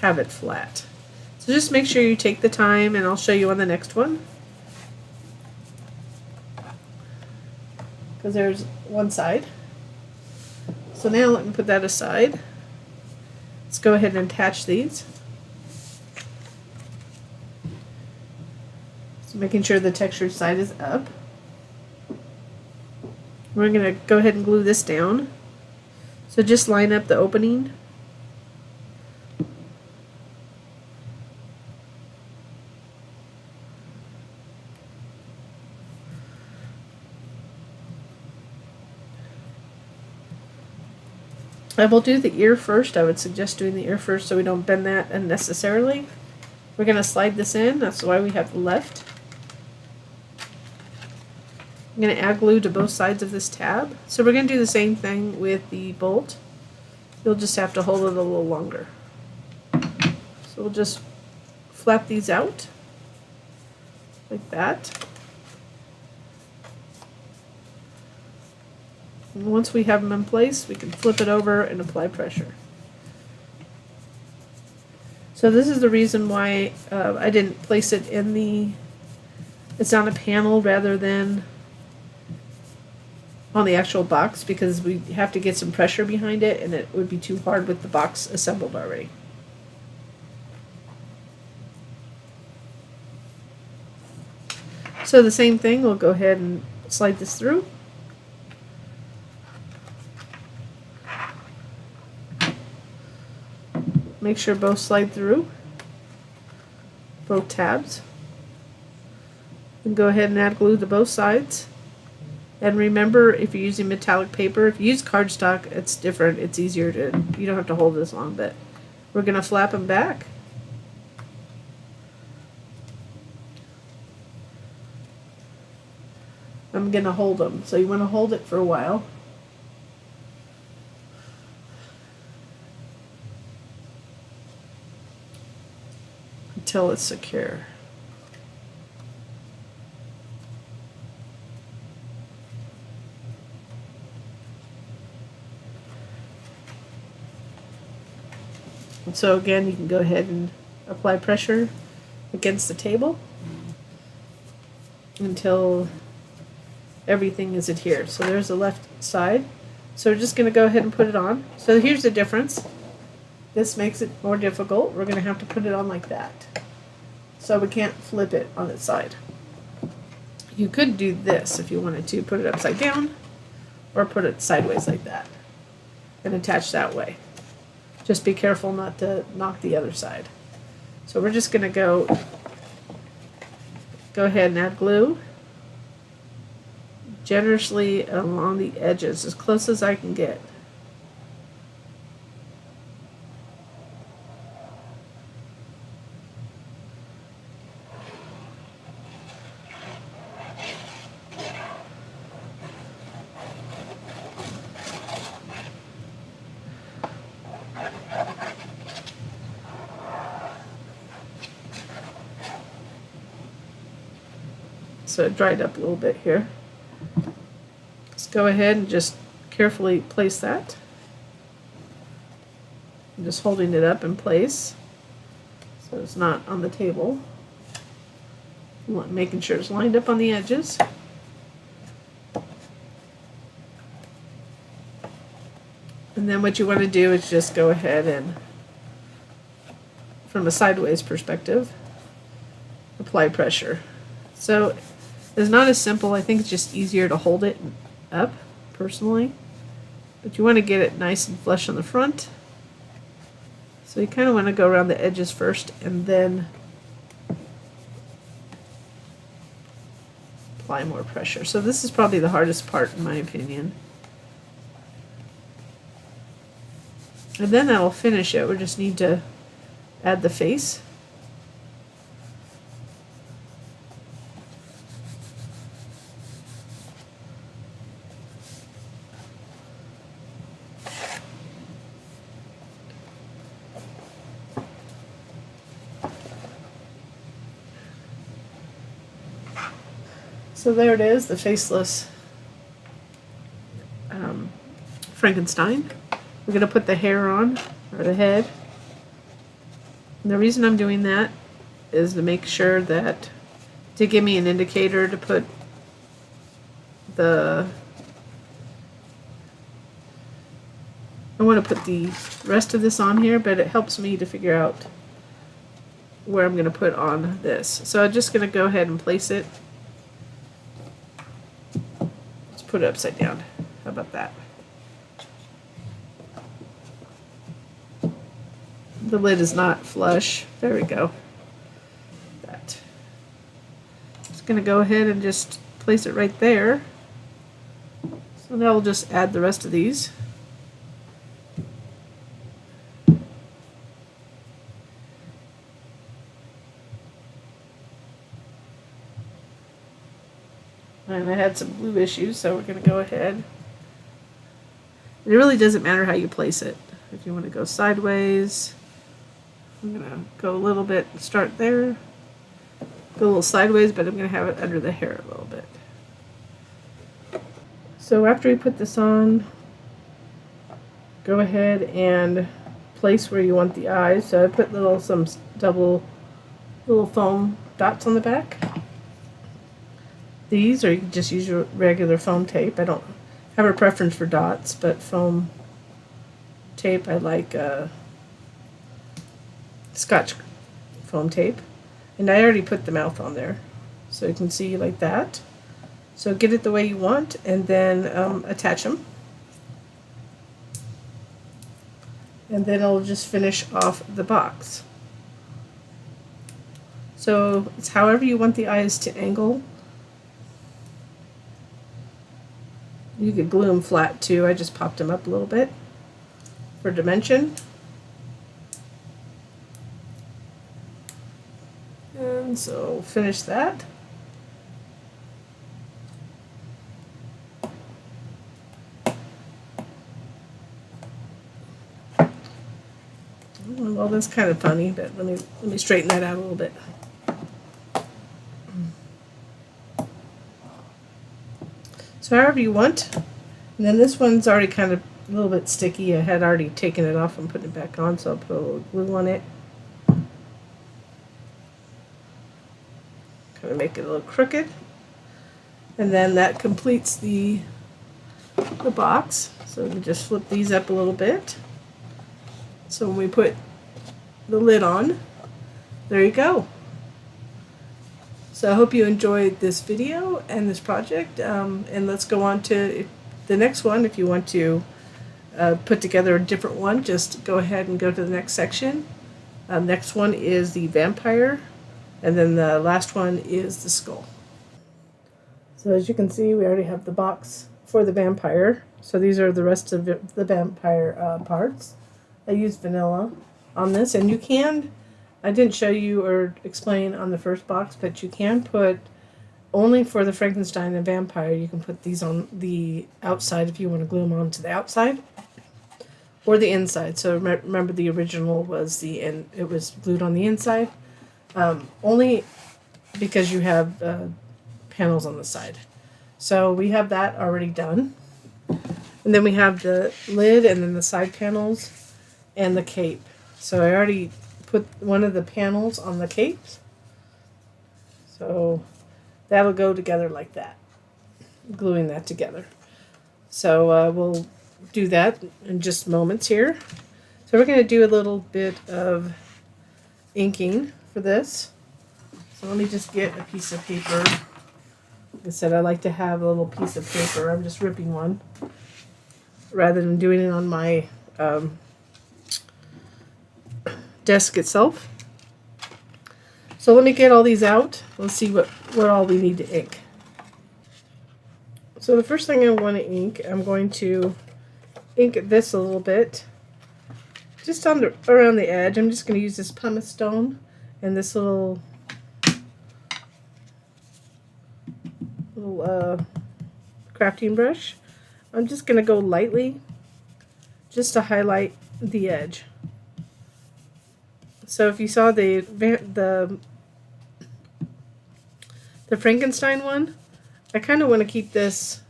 have it flat. So just make sure you take the time, and I'll show you on the next one. Because there's one side. So now let me put that aside. Let's go ahead and attach these. So making sure the textured side is up. We're going to go ahead and glue this down. So just line up the opening. I will do the ear first. I would suggest doing the ear first so we don't bend that unnecessarily. We're going to slide this in. That's why we have the left. I'm going to add glue to both sides of this tab. So we're going to do the same thing with the bolt. You'll just have to hold it a little longer. So we'll just flap these out like that. And once we have them in place, we can flip it over and apply pressure. So this is the reason why I didn't place it in the, it's on a panel rather than on the actual box, because we have to get some pressure behind it and it would be too hard with the box assembled already. So the same thing, we'll go ahead and slide this through. Make sure both slide through, both tabs. And go ahead and add glue to both sides. And remember, if you're using metallic paper, if you use cardstock, it's different. It's easier to, you don't have to hold it as long, but we're going to flap them back. I'm going to hold them. So you want to hold it for a while. Until it's secure. And so again, you can go ahead and apply pressure against the table until everything is adhered. So there's the left side. So we're just going to go ahead and put it on. So here's the difference. This makes it more difficult. We're going to have to put it on like that. So we can't flip it on its side. You could do this if you wanted to. Put it upside down or put it sideways like that and attach that way. Just be careful not to knock the other side. So we're just going to go ahead and add glue generously along the edges, as close as I can get. So it dried up a little bit here. Let's go ahead and just carefully place that. I'm just holding it up in place so it's not on the table. Making sure it's lined up on the edges. And then what you want to do is just go ahead and, from a sideways perspective, apply pressure. So it's not as simple. I think it's just easier to hold it up, personally. But you want to get it nice and flush on the front. So you kind of want to go around the edges first and then apply more pressure. So this is probably the hardest part in my opinion. And then that'll finish it. We just need to add the face. So there it is, the faceless Frankenstein. We're going to put the hair on, or the head. And the reason I'm doing that is to make sure that, to give me an indicator to put the, I want to put the rest of this on here, but it helps me to figure out where I'm going to put on this. So I'm just going to go ahead and place it. Put it upside down. How about that? The lid is not flush. There we go. That. Just going to go ahead and just place it right there. So now we'll just add the rest of these. And I had some glue issues, so we're going to go ahead. And it really doesn't matter how you place it. If you want to go sideways, I'm going to go a little bit, start there, go a little sideways, but I'm going to have it under the hair a little bit. So after we put this on, go ahead and place where you want the eyes. So I put some double little foam dots on the back. These, or you can just use your regular foam tape. I don't have a preference for dots, but foam tape, I like Scotch foam tape. And I already put the mouth on there, so you can see like that. So get it the way you want, and then attach them. And then I'll just finish off the box. So it's however you want the eyes to angle. You could glue them flat too. I just popped them up a little bit for dimension. And so finish that. Well, that's kind of funny, but let me straighten that out a little bit. So however you want. And then this one's already kind of a little bit sticky. I had already taken it off and put it back on, so I'll put a little glue on it. Kind of make it a little crooked. And then that completes the box. So we just flip these up a little bit. So when we put the lid on, there you go. So I hope you enjoyed this video and this project, and let's go on to the next one. If you want to put together a different one, just go ahead and go to the next section. Next one is the vampire, and then the last one is the skull. So as you can see, we already have the box for the vampire. So these are the rest of the vampire parts. I used vanilla on this, and you can, I didn't show you or explain on the first box, but you can put, only for the Frankenstein and vampire, you can put these on the outside if you want to glue them onto the outside or the inside. So remember, the original was it was glued on the inside, only because you have panels on the side. So we have that already done. And then we have the lid and then the side panels and the cape. So I already put one of the panels on the capes. So that'll go together like that, gluing that together. So we'll do that in just moments here. So we're going to do a little bit of inking for this. So let me just get a piece of paper. Like I said, I like to have a little piece of paper. I'm just ripping one rather than doing it on my desk itself. So let me get all these out. Let's see what all we need to ink. So the first thing I want to ink, I'm going to ink this a little bit, just around the edge. I'm just going to use this pumice stone and this little crafting brush. I'm just going to go lightly just to highlight the edge. So if you saw the Frankenstein one, I kind of want to keep this,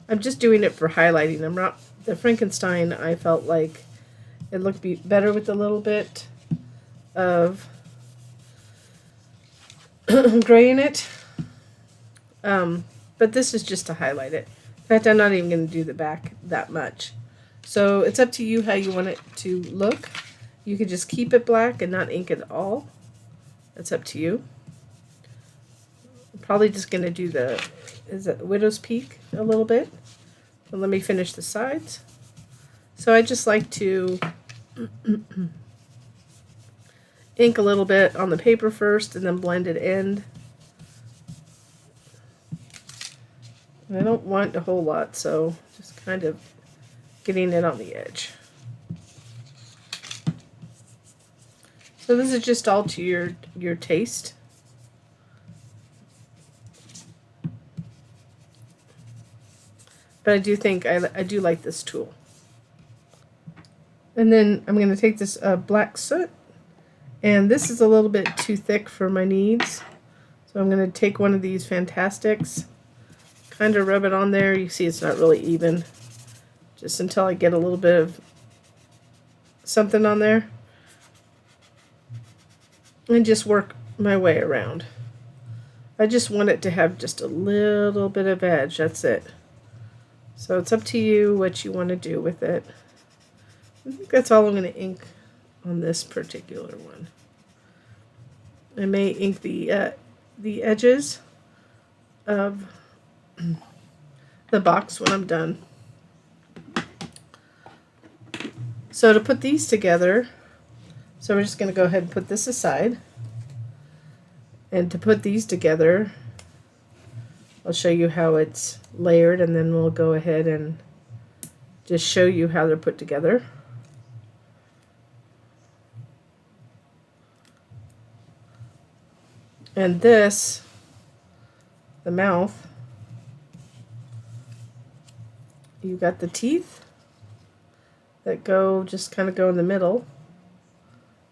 I'm just doing it for highlighting. I'm not, the Frankenstein, I felt like it looked better with a little bit of gray in it. But this is just to highlight it. In fact, I'm not even going to do the back that much. So it's up to you how you want it to look. You could just keep it black and not ink it at all. That's up to you. I'm probably just going to do is it Widow's Peak a little bit. So let me finish the sides. So I just like to ink a little bit on the paper first and then blend it in. And I don't want a whole lot, so just kind of getting it on the edge. So this is just all to your taste. But I do think I do like this tool. And then I'm going to take this black soot And this is a little bit too thick for my needs. So I'm going to take one of these Fantastics, kind of rub it on there. You see it's not really even. Just until I get a little bit of something on there. And just work my way around. I just want it to have just a little bit of edge. That's it. So it's up to you what you want to do with it. I think that's all I'm going to ink on this particular one. I may ink the edges of the box when I'm done. So to put these together, so we're just going to go ahead and put this aside. And to put these together, I'll show you how it's layered, and then we'll go ahead and just show you how they're put together. And this, the mouth, you got the teeth that go, just kind of go in the middle,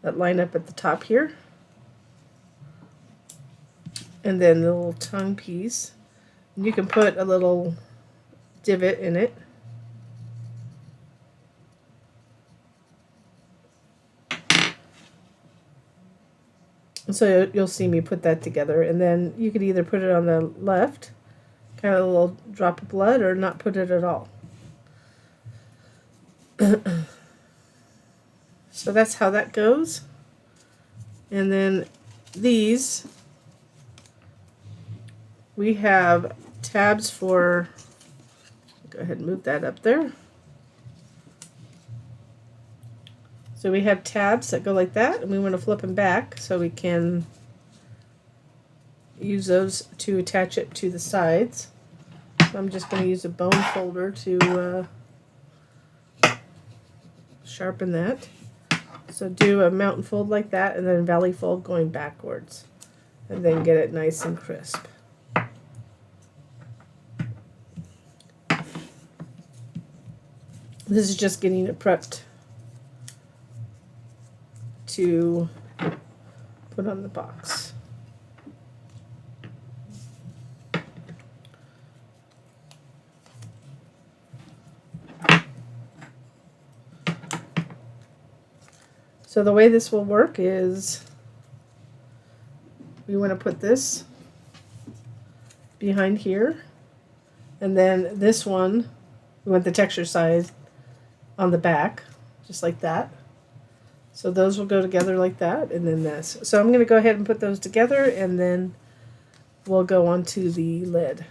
that line up at the top here. And then the little tongue piece. And you can put a little divot in it. And so you'll see me put that together. And then you could either put it on the left, kind of a little drop of blood, or not put it at all. So that's how that goes. And then these, we have tabs for, go ahead and move that up there. So we have tabs that go like that, and we want to flip them back so we can use those to attach it to the sides. So I'm just going to use a bone folder to sharpen that. So do a mountain fold like that, and then valley fold going backwards, and then get it nice and crisp. This is just getting it prepped to put on the box. So the way this will work is we want to put this behind here, and then this one, we want the texture size on the back, just like that. So those will go together like that, and then this. So I'm going to go ahead and put those together, and then we'll go on to the lid.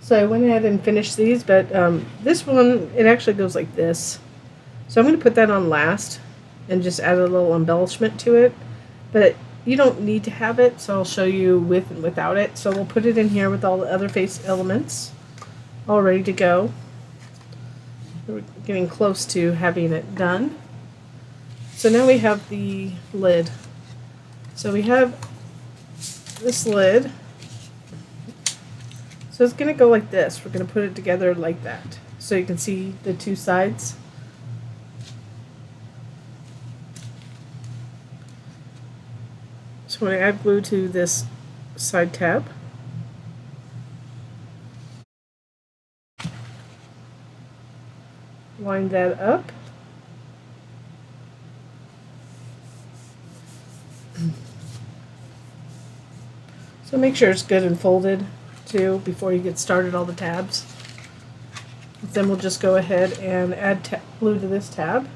So I went ahead and finished these, but this one, it actually goes like this. So I'm going to put that on last and just add a little embellishment to it. But you don't need to have it, so I'll show you with and without it. So we'll put it in here with all the other face elements all ready to go. We're getting close to having it done. So now we have the lid. So we have this lid. So it's going to go like this. We're going to put it together like that. So you can see the two sides. So I'm going to add glue to this side tab. Line that up. So make sure it's good and folded too before you get started all the tabs. Then we'll just go ahead and add glue to this tab.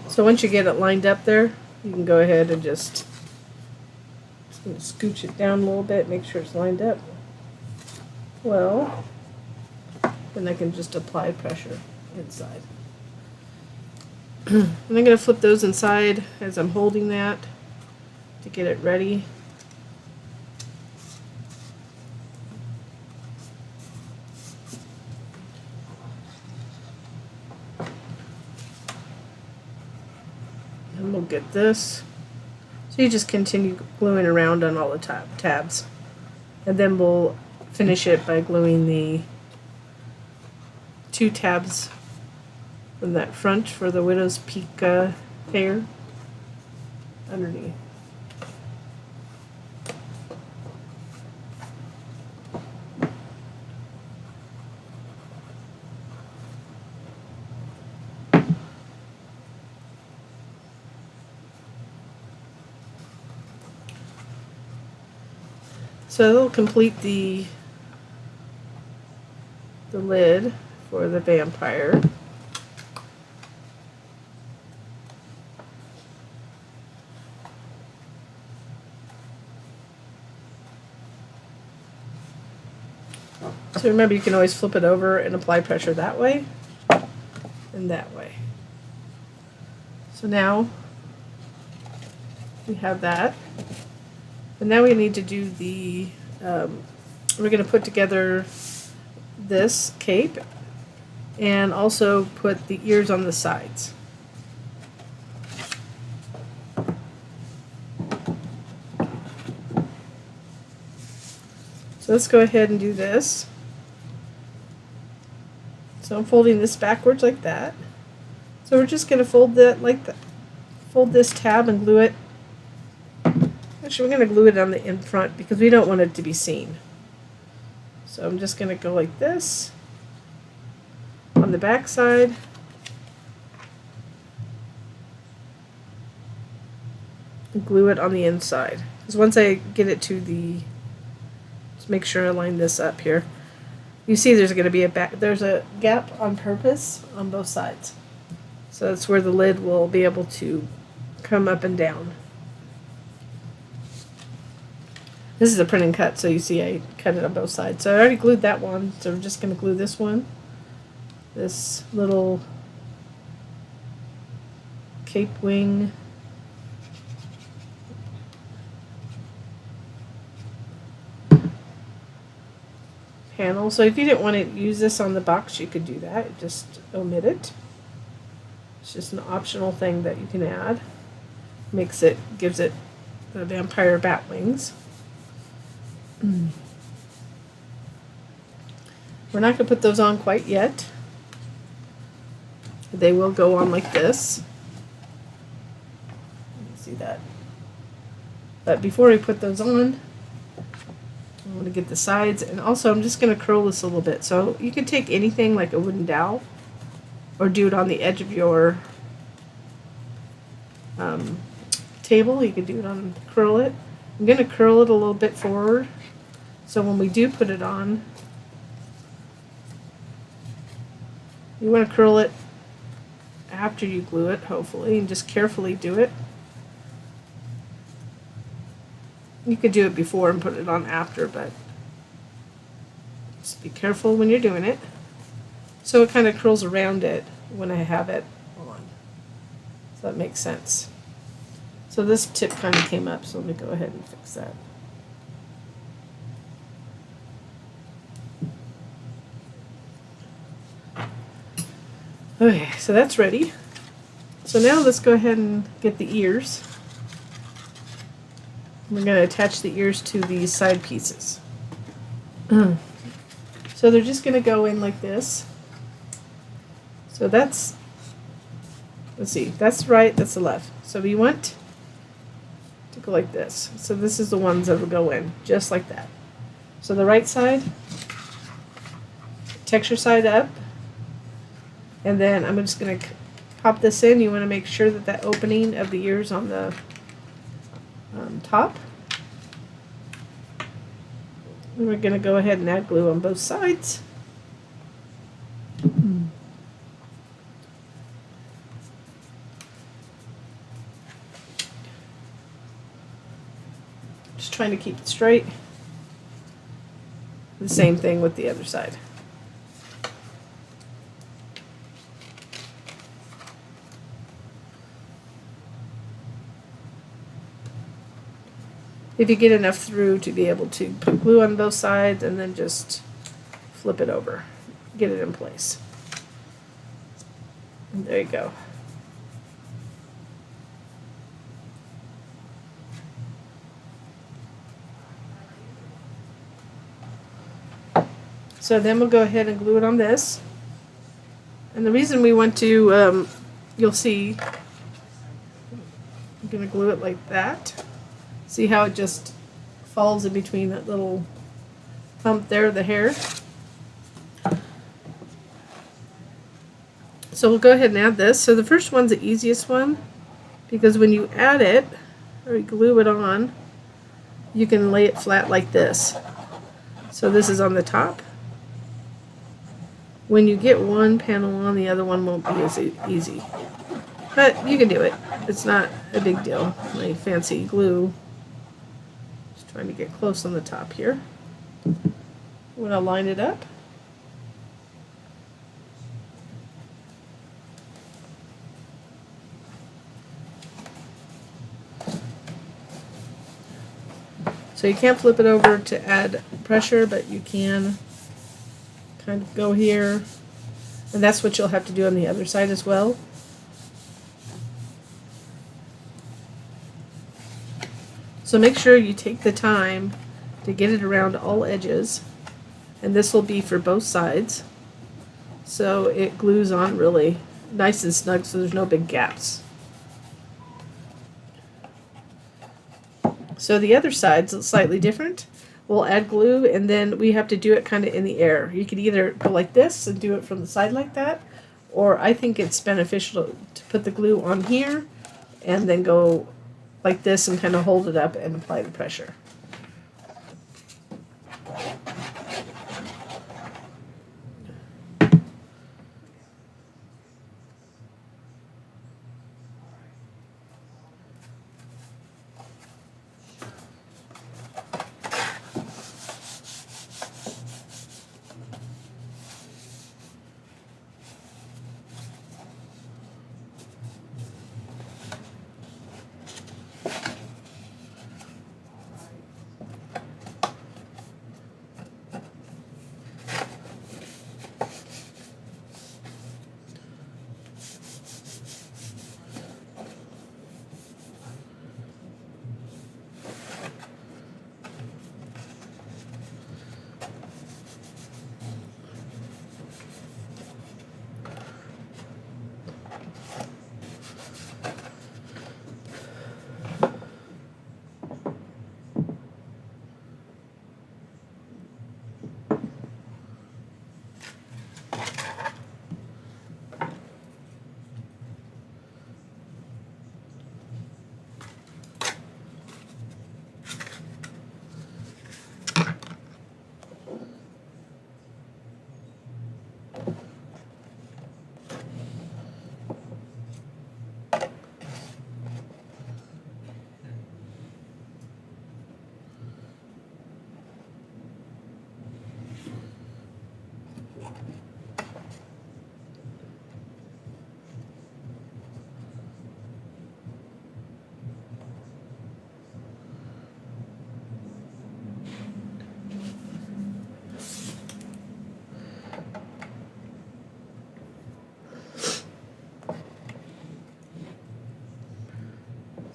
So once you get it lined up there, you can go ahead and just scooch it down a little bit, make sure it's lined up well. Then I can just apply pressure inside. And I'm going to flip those inside as I'm holding that to get it ready. And we'll get this. So you just continue gluing around on all the tabs. And then we'll finish it by gluing the two tabs from that front for the widow's peak hair underneath. So it'll complete the lid for the vampire. So remember, you can always flip it over and apply pressure that way and that way. So now we have that. And now we need to do the, we're going to put together this cape and also put the ears on the sides. So let's go ahead and do this. So I'm folding this backwards like that. So we're just going to fold that like that. Fold this tab and glue it. Actually, we're going to glue it on the in front because we don't want it to be seen. So I'm just going to go like this on the back side. And glue it on the inside. Because once I get it to the, just make sure I line this up here. You see there's going to be there's a gap on purpose on both sides. So that's where the lid will be able to come up and down. This is a print and cut, so you see I cut it on both sides. So I already glued that one, so we're just going to glue this one. This little cape wing. Panel. So if you didn't want to use this on the box, you could do that. Just omit it. It's just an optional thing that you can add. Gives it the vampire bat wings. We're not going to put those on quite yet. They will go on like this. You see that. But before we put those on, I want to get the sides, and also I'm just going to curl this a little bit. So you can take anything like a wooden dowel or do it on the edge of your table. You can do it on, curl it. I'm going to curl it a little bit forward. So when we do put it on, you want to curl it after you glue it, hopefully, and just carefully do it. You could do it before and put it on after, but just be careful when you're doing it. So it kind of curls around it when I have it on. So that makes sense. So this tip kind of came up, so let me go ahead and fix that. Okay, so that's ready. So now let's go ahead and get the ears. We're going to attach the ears to these side pieces. So they're just going to go in like this. So that's, let's see, that's right, that's the left. So we want to go like this. So this is the ones that will go in, just like that. So the right side, texture side up, and then I'm just going to pop this in. You want to make sure that that opening of the ears on the top. And we're going to go ahead and add glue on both sides. Just trying to keep it straight. The same thing with the other side. If you get enough through to be able to put glue on both sides and then just flip it over, get it in place. And there you go. So then we'll go ahead and glue it on this. And the reason we want to, you'll see, I'm going to glue it like that. See how it just falls in between that little hump there, the hair. So we'll go ahead and add this. So the first one's the easiest one because when you add it or you glue it on, you can lay it flat like this. So this is on the top. When you get one panel on, the other one won't be as easy. But you can do it. It's not a big deal. My fancy glue. Trying to get close on the top here. When I line it up. So you can't flip it over to add pressure, but you can kind of go here. And that's what you'll have to do on the other side as well. So make sure you take the time to get it around all edges, and this will be for both sides, so it glues on really nice and snug so there's no big gaps. So the other side's slightly different. We'll add glue and then we have to do it kind of in the air. You could either go like this and do it from the side like that, or I think it's beneficial to put the glue on here and then go like this and kind of hold it up and apply the pressure.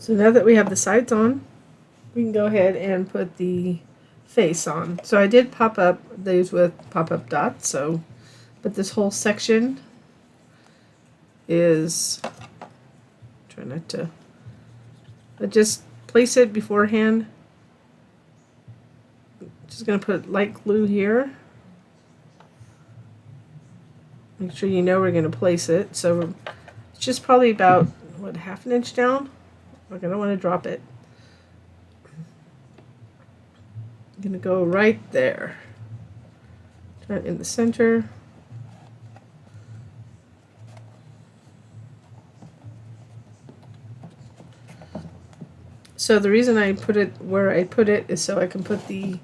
So now that we have the sides on, we can go ahead and put the face on. So I did pop up these with pop-up dots, but this whole section is, try not to, I just place it beforehand. Just going to put light glue here. Make sure you know we're going to place it. So it's just probably about, what, half an inch down? We're going to want to drop it. I'm going to go right there. Turn it in the center. So the reason I put it where I put it is so I can put the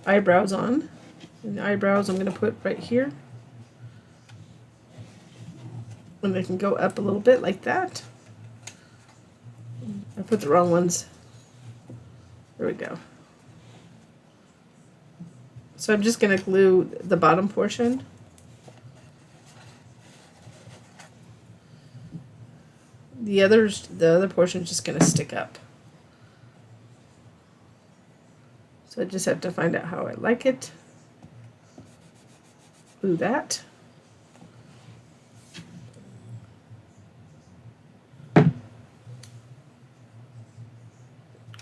eyebrows on. And the eyebrows I'm going to put right here. And they can go up a little bit like that. I put the wrong ones. There we go. So I'm just going to glue the bottom portion. The other portion is just going to stick up. So I just have to find out how I like it. Glue that.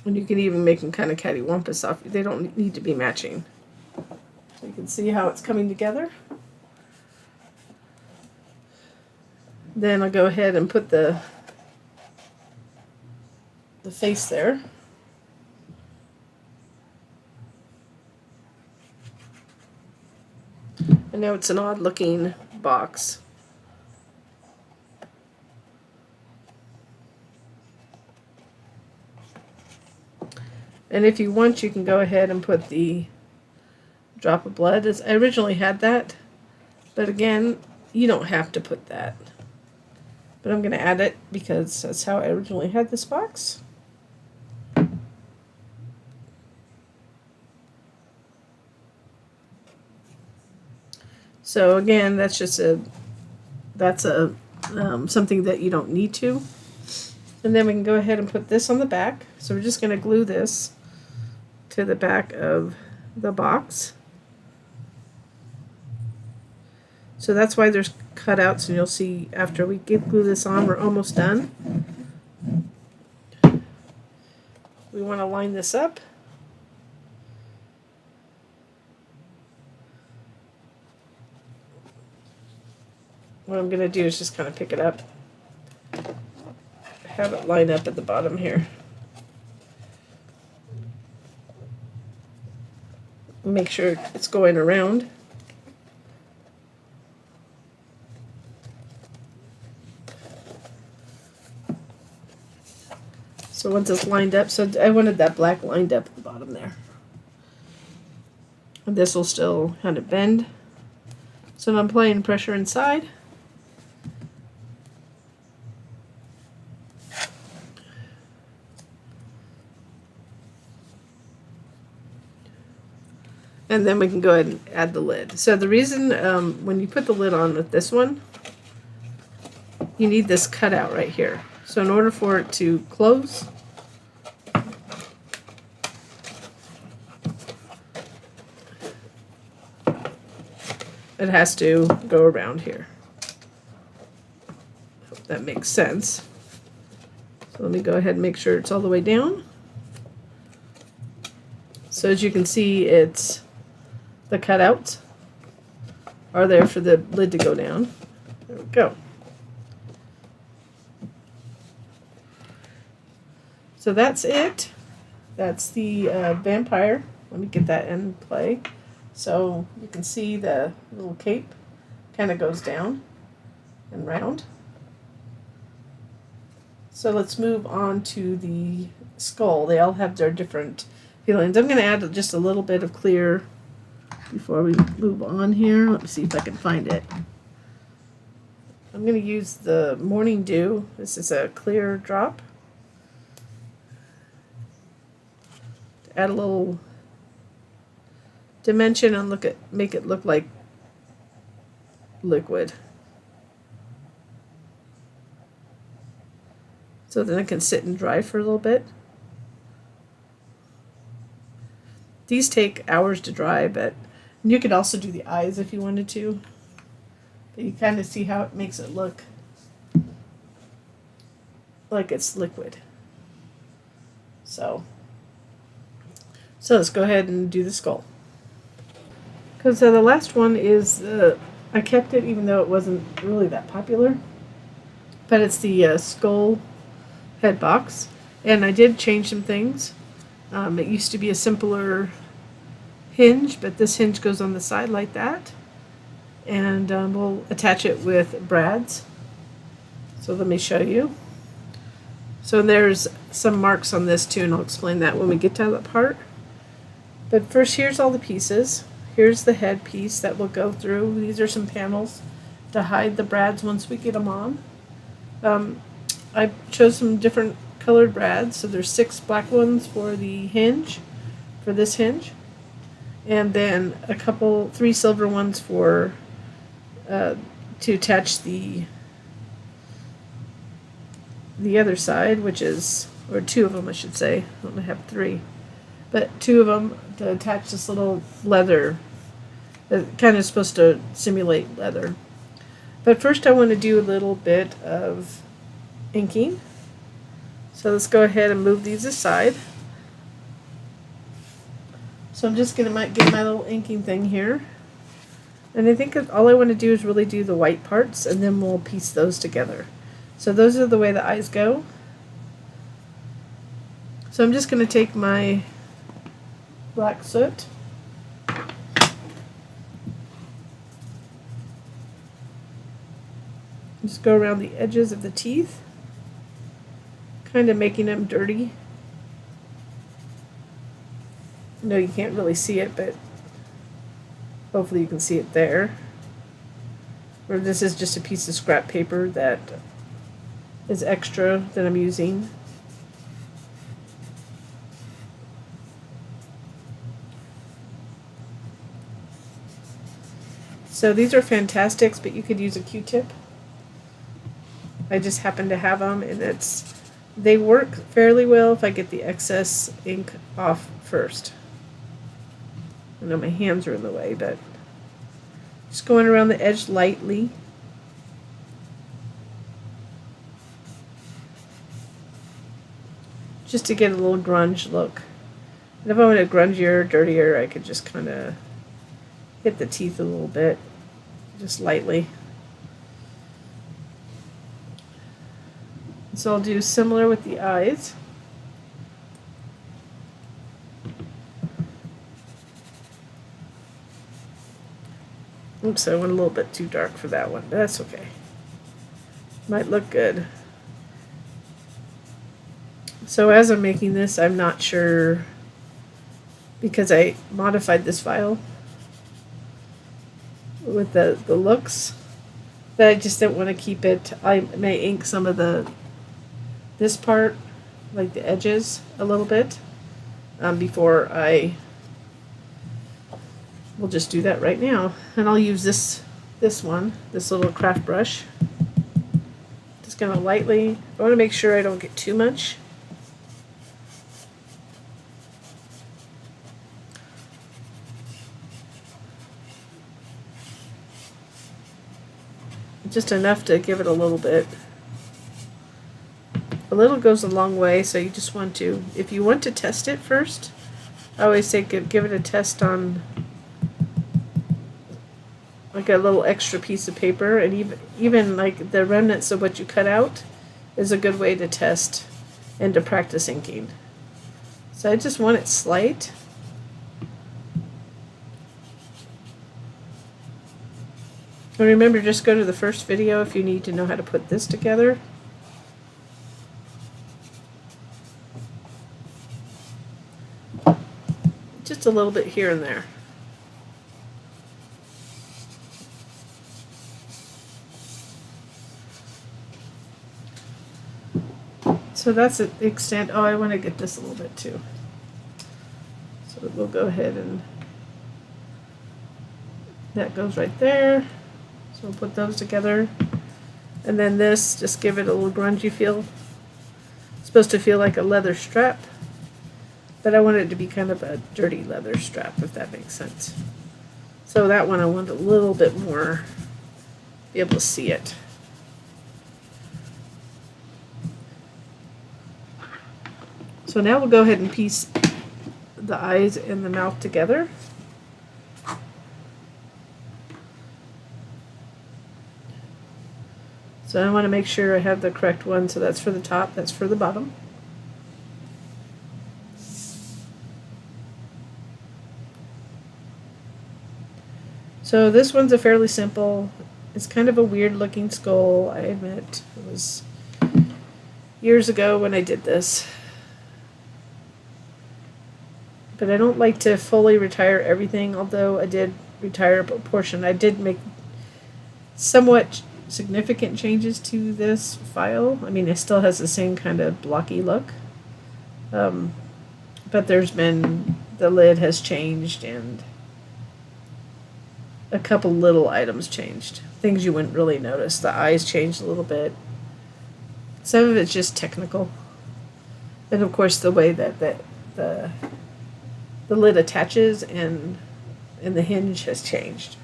And you can even make them kind of cattywampus off. They don't need to be matching. So you can see how it's coming together. Then I'll go ahead and put the face there. I know it's an odd looking box. And if you want, you can go ahead and put the drop of blood. I originally had that, but again, you don't have to put that. But I'm going to add it because that's how I originally had this box. So again, that's just something that you don't need to. And then we can go ahead and put this on the back. So we're just going to glue this to the back of the box. So that's why there's cutouts, and you'll see after we glue this on, we're almost done. We want to line this up. What I'm going to do is just kind of pick it up, have it line up at the bottom here. Make sure it's going around. So once it's lined up, so I wanted that black lined up at the bottom there. And this will still kind of bend. So I'm applying pressure inside. And then we can go ahead and add the lid. So the reason when you put the lid on with this one, you need this cutout right here. So in order for it to close, it has to go around here. Hope that makes sense. So let me go ahead and make sure it's all the way down. So as you can see, the cutouts are there for the lid to go down. There we go. So that's it. That's the vampire. Let me get that in play. So you can see the little cape kind of goes down and round. So let's move on to the skull. They all have their different feelings. I'm going to add just a little bit of clear before we move on here. Let me see if I can find it. I'm going to use the Morning Dew. This is a clear drop. To add a little dimension and make it look like liquid. so then it can sit and dry for a little bit. These take hours to dry, but you could also do the eyes if you wanted to. But you kind of see how it makes it look like it's liquid. So let's go ahead and do the skull. Because the last one is, I kept it even though it wasn't really that popular. But it's the skull head box. And I did change some things. It used to be a simpler hinge, but this hinge goes on the side like that. And we'll attach it with brads. So let me show you. So there's some marks on this too, and I'll explain that when we get to that part. But first, here's all the pieces. Here's the head piece that we'll go through. These are some panels to hide the brads once we get them on. I chose some different colored brads. So there's 6 black ones for the hinge, for this hinge. And then 3 silver ones for to attach the other side, which is, or 2 of them I should say. I only have 3. But 2 of them to attach this little leather. It kind of supposed to simulate leather. But first I want to do a little bit of inking. So let's go ahead and move these aside. So I'm just going to get my little inking thing here. And I think all I want to do is really do the white parts, and then we'll piece those together. So those are the way the eyes go. So I'm just going to take my black soot. Just go around the edges of the teeth, kind of making them dirty. No, you can't really see it, but hopefully you can see it there. Or this is just a piece of scrap paper that is extra that I'm using. So these are Fantastics, but you could use a Q-tip. I just happen to have them, and they work fairly well if I get the excess ink off first. I know my hands are in the way, but just going around the edge lightly. Just to get a little grunge look. And if I want it grungier, dirtier, I could just kind of hit the teeth a little bit, just lightly. So I'll do similar with the eyes. Oops, I went a little bit too dark for that one, but that's okay. Might look good. So as I'm making this, I'm not sure, because I modified this file with the looks, that I just didn't want to keep it. I may ink some of this part, like the edges, a little bit before we'll just do that right now. And I'll use this little craft brush. Just gonna lightly, I want to make sure I don't get too much. Just enough to give it a little bit. A little goes a long way, so you just want to, if you want to test it first, I always say give it a test on like a little extra piece of paper, and even like the remnants of what you cut out is a good way to test and to practice inking. So I just want it slight. And remember, just go to the first video if you need to know how to put this together. Just a little bit here and there. So that's the extent. Oh, I want to get this a little bit too. So we'll go ahead and that goes right there. So we'll put those together. And then this, just give it a little grungy feel. It's supposed to feel like a leather strap, but I want it to be kind of a dirty leather strap, if that makes sense. So that one I want a little bit more, be able to see it. So now we'll go ahead and piece the eyes and the mouth together. So I want to make sure I have the correct one. So that's for the top, that's for the bottom. So this one's a fairly simple, it's kind of a weird looking skull, I admit. It was years ago when I did this. But I don't like to fully retire everything, although I did retire a portion. I did make somewhat significant changes to this file. I mean, it still has the same kind of blocky look. But there's been, the lid has changed and a couple little items changed. Things you wouldn't really notice. The eyes changed a little bit. Some of it's just technical. And of course the way that the lid attaches and the hinge has changed,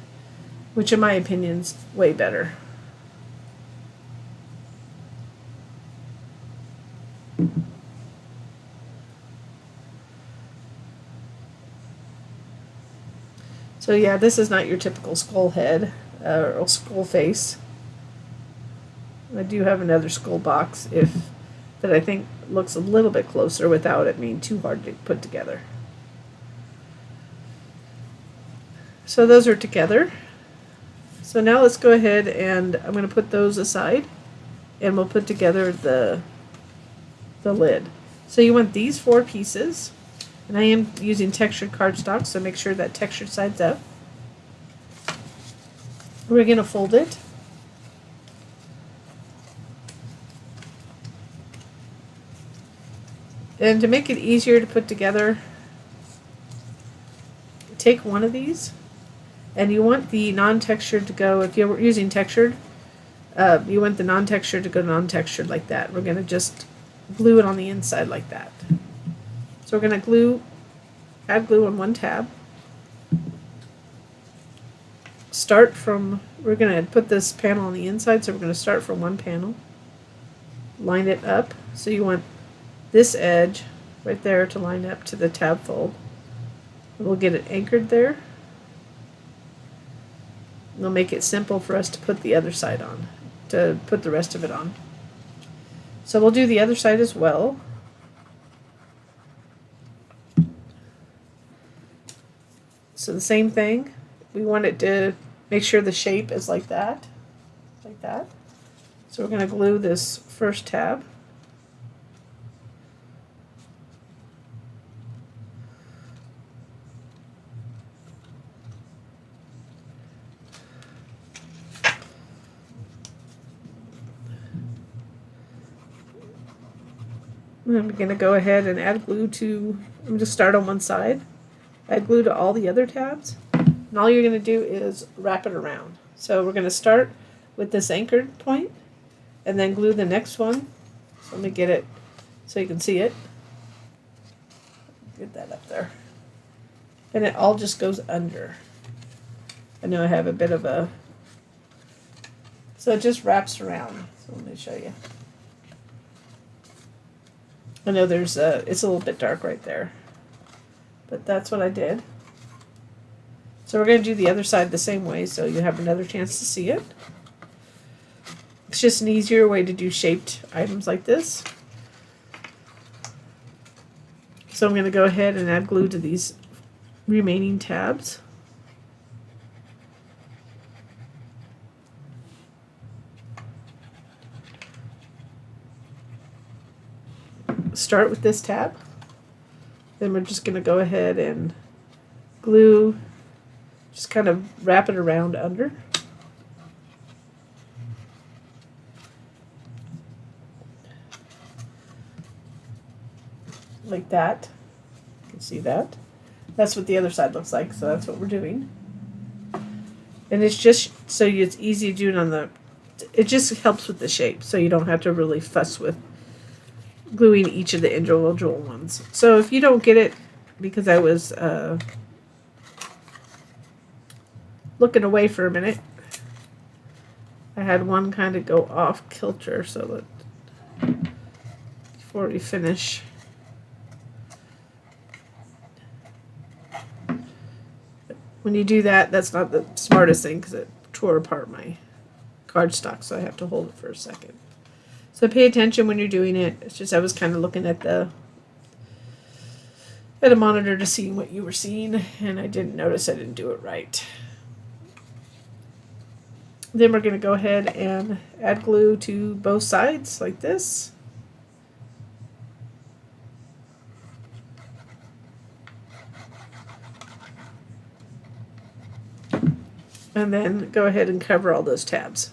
which in my opinion is way better. So yeah, this is not your typical skull head or skull face. I do have another skull box that I think looks a little bit closer without it being too hard to put together. So those are together. So now let's go ahead and I'm going to put those aside and we'll put together the lid. So you want these 4 pieces. And I am using textured cardstock, so make sure that textured side's up. We're going to fold it. And to make it easier to put together, take one of these, and you want the non-textured to go, if you're using textured, you want the non-textured to go non-textured like that. We're going to just glue it on the inside like that. So we're going to add glue on one tab. We're going to put this panel on the inside, so we're going to start from one panel. Line it up. So you want this edge right there to line up to the tab fold. We'll get it anchored there. It'll make it simple for us to put the other side on, to put the rest of it on. So we'll do the other side as well. So the same thing, we want it to make sure the shape is like that. So we're going to glue this first tab. And I'm going to go ahead and add glue to, I'm going to start on one side. Add glue to all the other tabs, and all you're going to do is wrap it around. So we're going to start with this anchored point and then glue the next one. So let me get it so you can see it. Get that up there. And it all just goes under. I know I have a bit of a, so it just wraps around. So let me show you. I know it's a little bit dark right there. But that's what I did. So we're going to do the other side the same way so you have another chance to see it. It's just an easier way to do shaped items like this. So I'm going to go ahead and add glue to these remaining tabs. Start with this tab. Then we're just going to go ahead and glue, just kind of wrap it around under. Like that. You can see that. That's what the other side looks like, so that's what we're doing. And it's just so it's easy to do it on the, it just helps with the shape, so you don't have to really fuss with gluing each of the individual ones. So if you don't get it, because I was looking away for a minute, I had one kind of go off kilter, so that before we finish. When you do that, that's not the smartest thing because it tore apart my cardstock, so I have to hold it for a second. So pay attention when you're doing it. It's just I was kind of looking at a monitor to see what you were seeing, and I didn't notice I didn't do it right. Then we're going to go ahead and add glue to both sides like this. And then go ahead and cover all those tabs.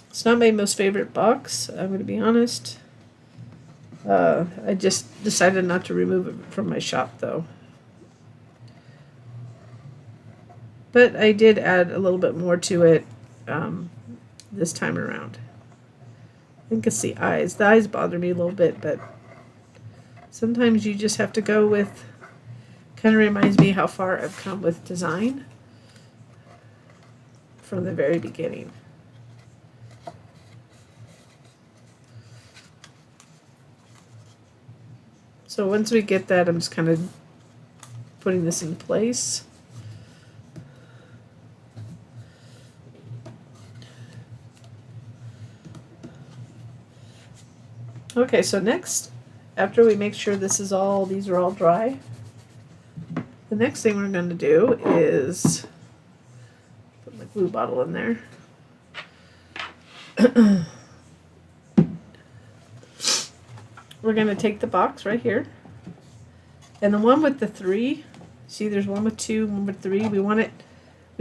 It's not my most favorite box, I'm going to be honest. I just decided not to remove it from my shop though. But I did add a little bit more to it this time around. I think it's the eyes. The eyes bother me a little bit, but sometimes you just have to go with, kind of reminds me how far I've come with design from the very beginning. So once we get that, I'm just kind of putting this in place. Okay, so next, after we make sure these are all dry, the next thing we're going to do is put my glue bottle in there. We're going to take the box right here, and the one with the 3, see there's one with 2, one with 3, we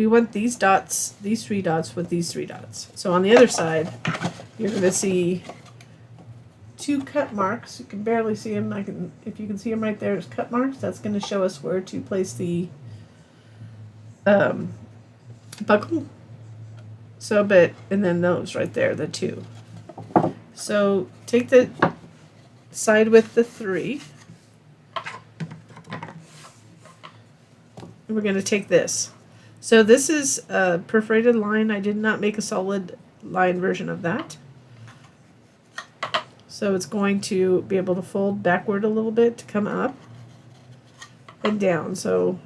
want these dots, these 3 dots with these 3 dots. So on the other side, you're going to see 2 cut marks. You can barely see them. If you can see them right there, as cut marks. That's going to show us where to place the buckle. And then those right there, the 2. So take the side with the 3. And we're going to take this. So this is a perforated line. I did not make a solid line version of that. So it's going to be able to fold backward a little bit to come up and down. So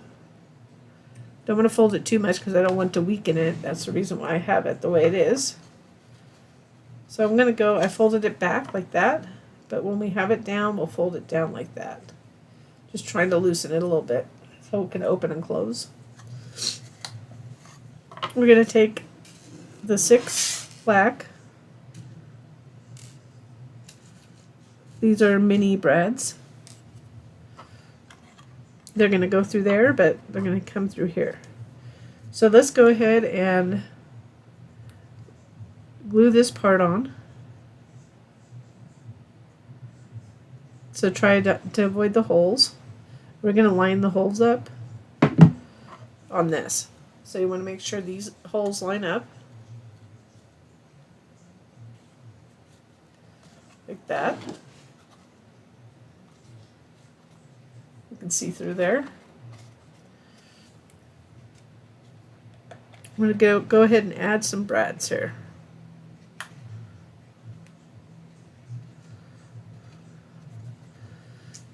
don't want to fold it too much because I don't want to weaken it. That's the reason why I have it the way it is. So I'm going to go, I folded it back like that, but when we have it down, we'll fold it down like that. Just trying to loosen it a little bit so it can open and close. We're going to take the 6 black. These are mini brads. They're going to go through there, but they're going to come through here. So let's go ahead and glue this part on. So try to avoid the holes. We're going to line the holes up on this. So you want to make sure these holes line up. Like that. You can see through there. I'm going to go ahead and add some brads here.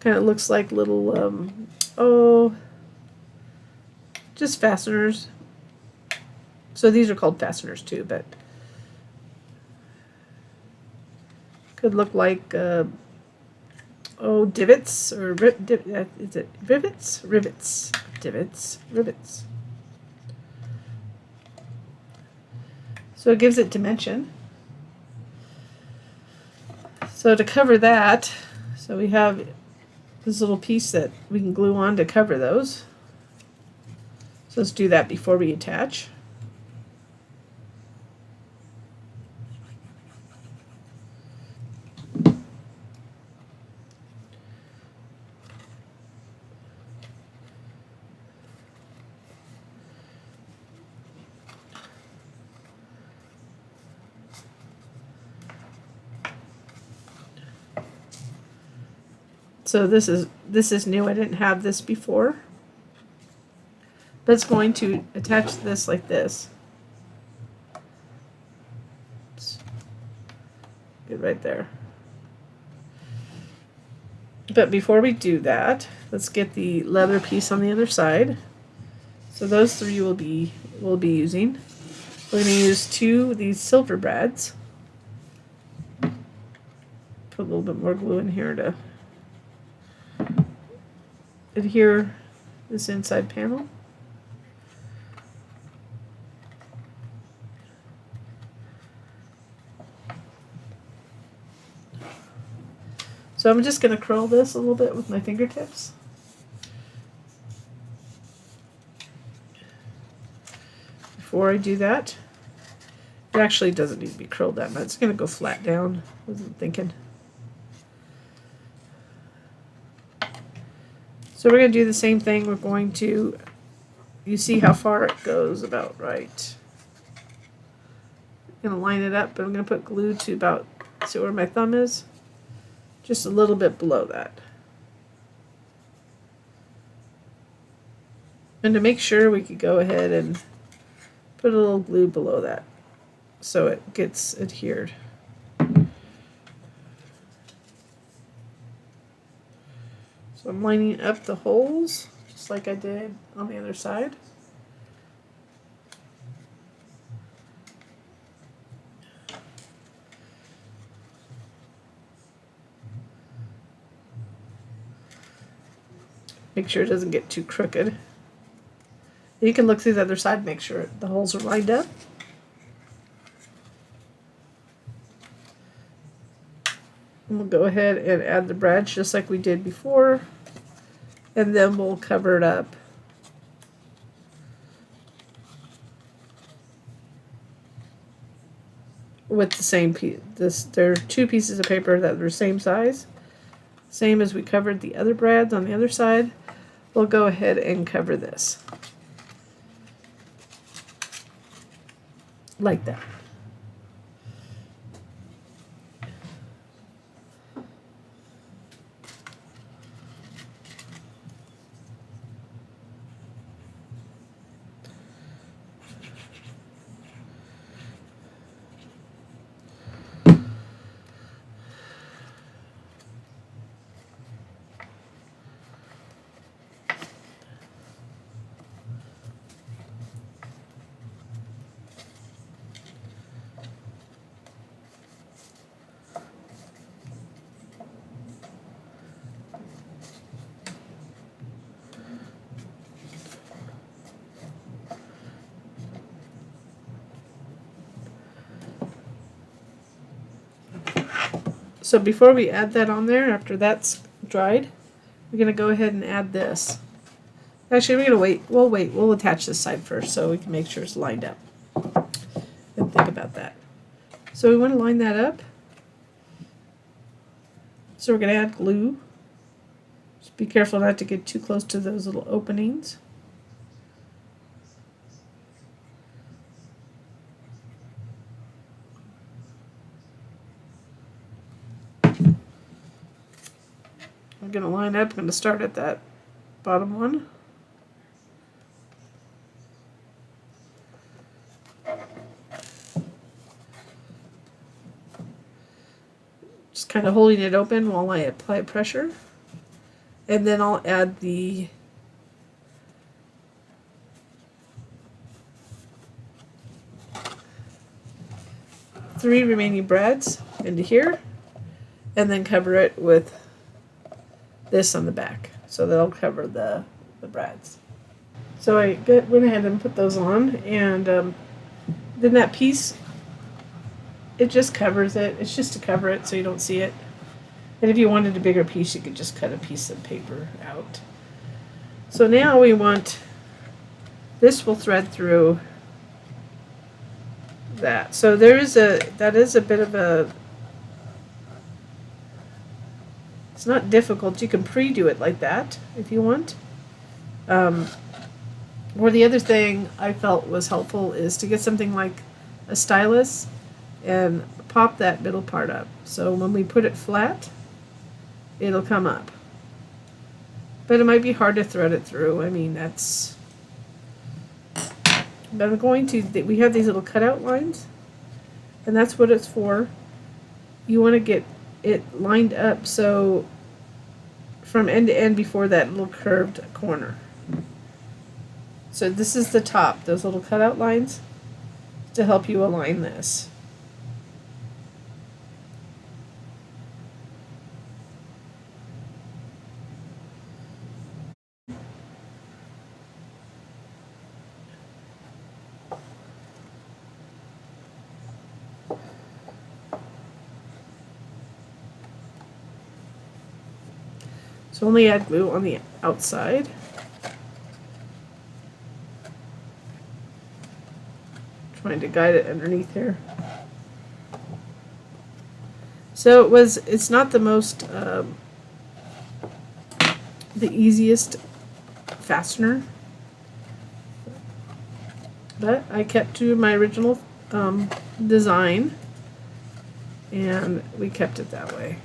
Kind of looks like little, just fasteners. So these are called fasteners too, but could look like, divots or is it rivets? Rivets. Divots. Rivets. So it gives it dimension. So to cover that, so we have this little piece that we can glue on to cover those. So let's do that before we attach. So this is new. I didn't have this before. But it's going to attach this like this. Oops. Get right there. But before we do that, let's get the leather piece on the other side. So those three we'll be using. We're going to use two of these silver brads. Put a little bit more glue in here to adhere this inside panel. So I'm just going to curl this a little bit with my fingertips. Before I do that, it actually doesn't need to be curled that much. It's going to go flat down. Wasn't thinking. So we're going to do the same thing. We're going to, you see how far it goes, about right. I'm going to line it up, but I'm going to put glue to about, see where my thumb is? Just a little bit below that. And to make sure, we could go ahead and put a little glue below that so it gets adhered. So I'm lining up the holes just like I did on the other side. Make sure it doesn't get too crooked. You can look through the other side and make sure the holes are lined up. And we'll go ahead and add the brads just like we did before. And then we'll cover it up. With the same piece. There are two pieces of paper that are the same size. Same as we covered the other brads on the other side. We'll go ahead and cover this. Like that. So before we add that on there, after that's dried, we're going to go ahead and add this. Actually, we're going to wait. We'll wait. We'll attach this side first so we can make sure it's lined up. And think about that. So we want to line that up. So we're going to add glue. Just be careful not to get too close to those little openings. I'm going to line up. I'm going to start at that bottom one. Just kind of holding it open while I apply pressure. And then I'll add the three remaining brads into here, and then cover it with this on the back, so that'll cover the brads. So I went ahead and put those on, and then that piece, it just covers it. It's just to cover it so you don't see it. And if you wanted a bigger piece, you could just cut a piece of paper out. So now we want, this will thread through that. So that is a bit of a, it's not difficult. You can pre-do it like that if you want. Or the other thing I felt was helpful is to get something like a stylus and pop that middle part up. So when we put it flat, it'll come up. but it might be hard to thread it through. I mean, that's, but I'm going to, we have these little cutout lines, and that's what it's for. You want to get it lined up so from end to end before that little curved corner. So this is the top, those little cutout lines, to help you align this. So only add glue on the outside. Trying to guide it underneath here. So it's not the most, the easiest fastener, but I kept to my original design, and we kept it that way.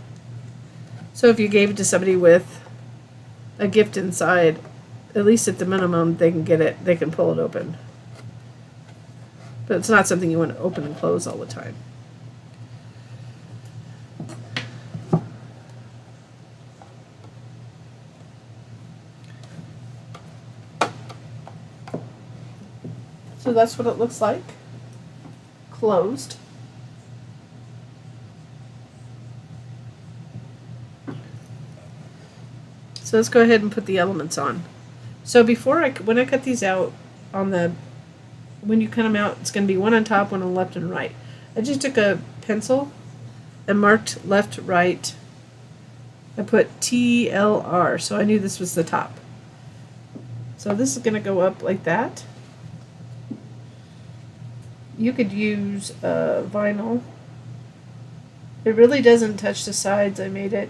So if you gave it to somebody with a gift inside, at least at the minimum, they can get it, they can pull it open. But it's not something you want to open and close all the time. So that's what it looks like, closed. So let's go ahead and put the elements on. So when I cut these out on the, when you cut them out, it's going to be one on top, one on the left and right. I just took a pencil and marked left, right. I put TLR, so I knew this was the top. So this is going to go up like that. You could use vinyl. It really doesn't touch the sides. I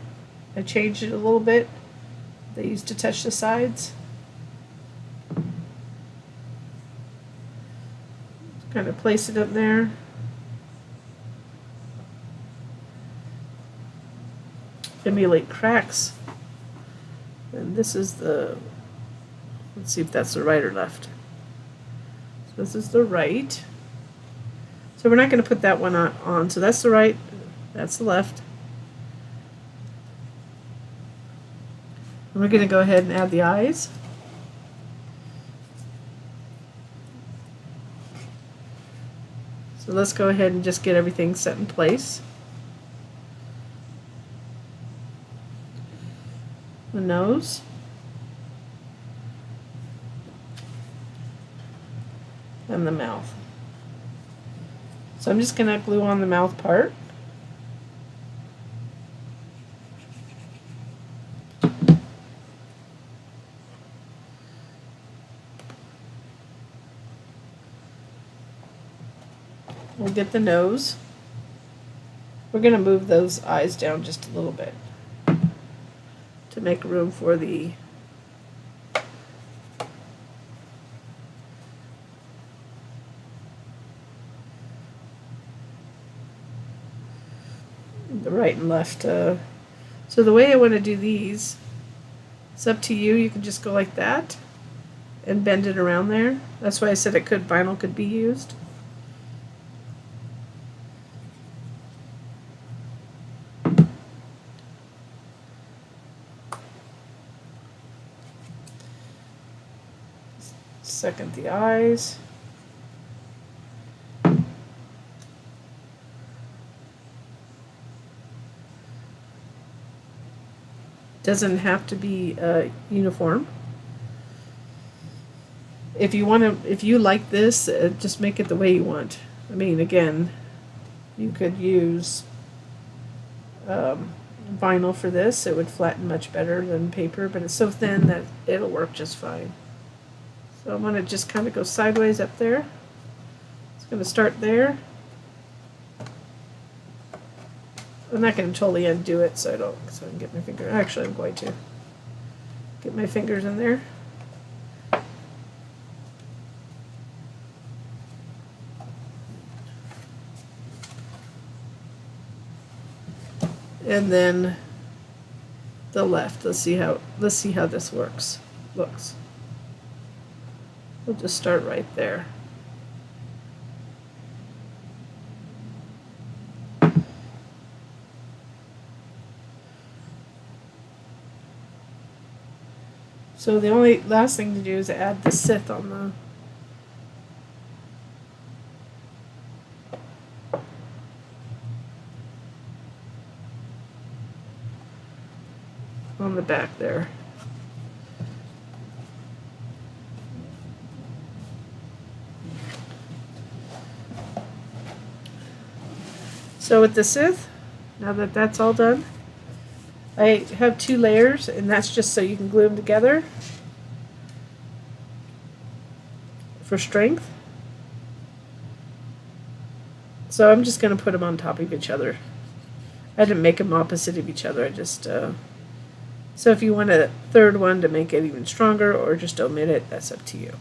changed it a little bit. They used to touch the sides. Kind of place it up there. Emulate cracks. And this is the, let's see if that's the right or left. So this is the right. So we're not going to put that one on. So that's the right, that's the left. And we're going to go ahead and add the eyes. So let's go ahead and just get everything set in place. The nose. And the mouth. So I'm just going to glue on the mouth part. We'll get the nose. We're going to move those eyes down just a little bit to make room for the right and left. So the way I want to do these, it's up to you. You can just go like that and bend it around there. That's why I said vinyl could be used. Second the eyes. Doesn't have to be uniform. If you like this, just make it the way you want. I mean, again, you could use vinyl for this. It would flatten much better than paper, but it's so thin that it'll work just fine. So I'm going to just kind of go sideways up there. It's going to start there. I'm not going to totally undo it so I can get my finger. Actually, I'm going to get my fingers in there. And then the left. Let's see how this looks. We'll just start right there. So the only last thing to do is add the sith on the back there. So with the sith, now that that's all done, I have 2 layers, and that's just so you can glue them together for strength. So I'm just going to put them on top of each other. I didn't make them opposite of each other. I just so if you want a third one to make it even stronger, or just omit it, that's up to you.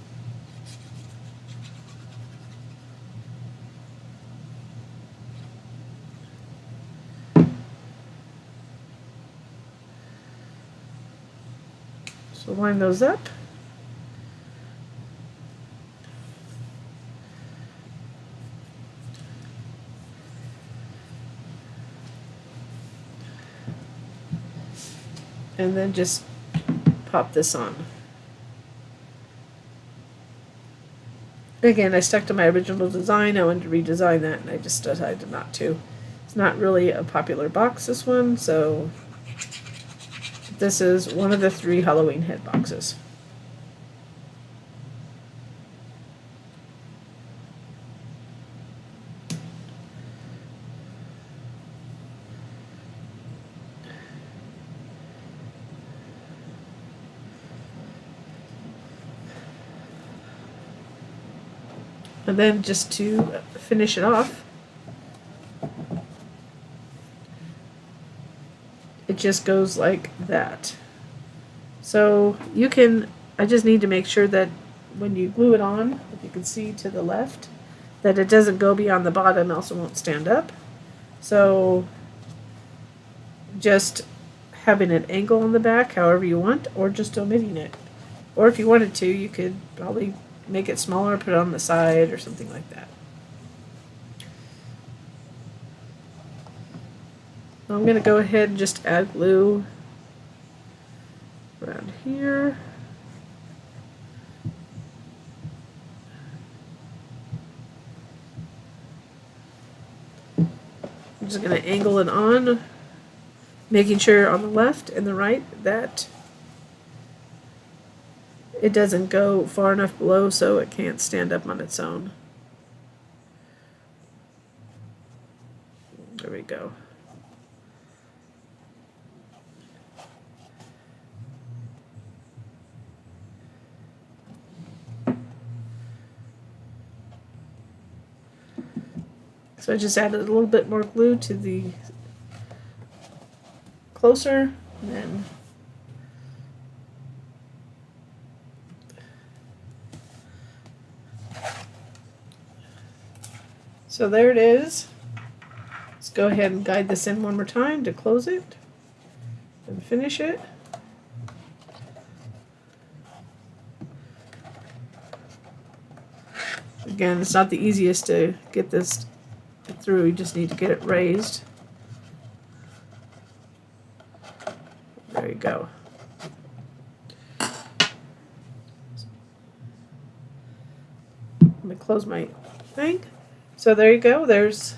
So line those up. And then just pop this on. Again, I stuck to my original design. I wanted to redesign that, and I just decided not to. It's not really a popular box, this one, so this is one of the 3 Halloween head boxes. And then just to finish it off, it just goes like that. So you can, I just need to make sure that when you glue it on, if you can see to the left, that it doesn't go beyond the bottom, else it won't stand up. So just having an angle on the back, however you want, or just omitting it. Or if you wanted to, you could probably make it smaller, put it on the side or something like that. I'm going to go ahead and just add glue around here. I'm just going to angle it on, making sure on the left and the right that it doesn't go far enough below so it can't stand up on its own. There we go. So I just added a little bit more glue to the closer, and then so there it is. Let's go ahead and guide this in one more time to close it and finish it. Again, it's not the easiest to get this through, you just need to get it raised. There you go. I'm going to close my thing. So there you go. There's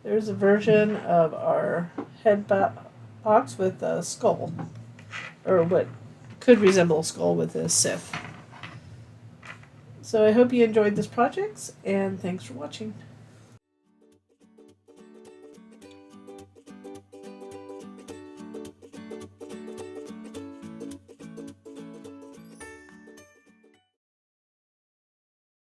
a version of our head box with a skull, or what could resemble a skull with a scythe. So I hope you enjoyed this project, and thanks for watching.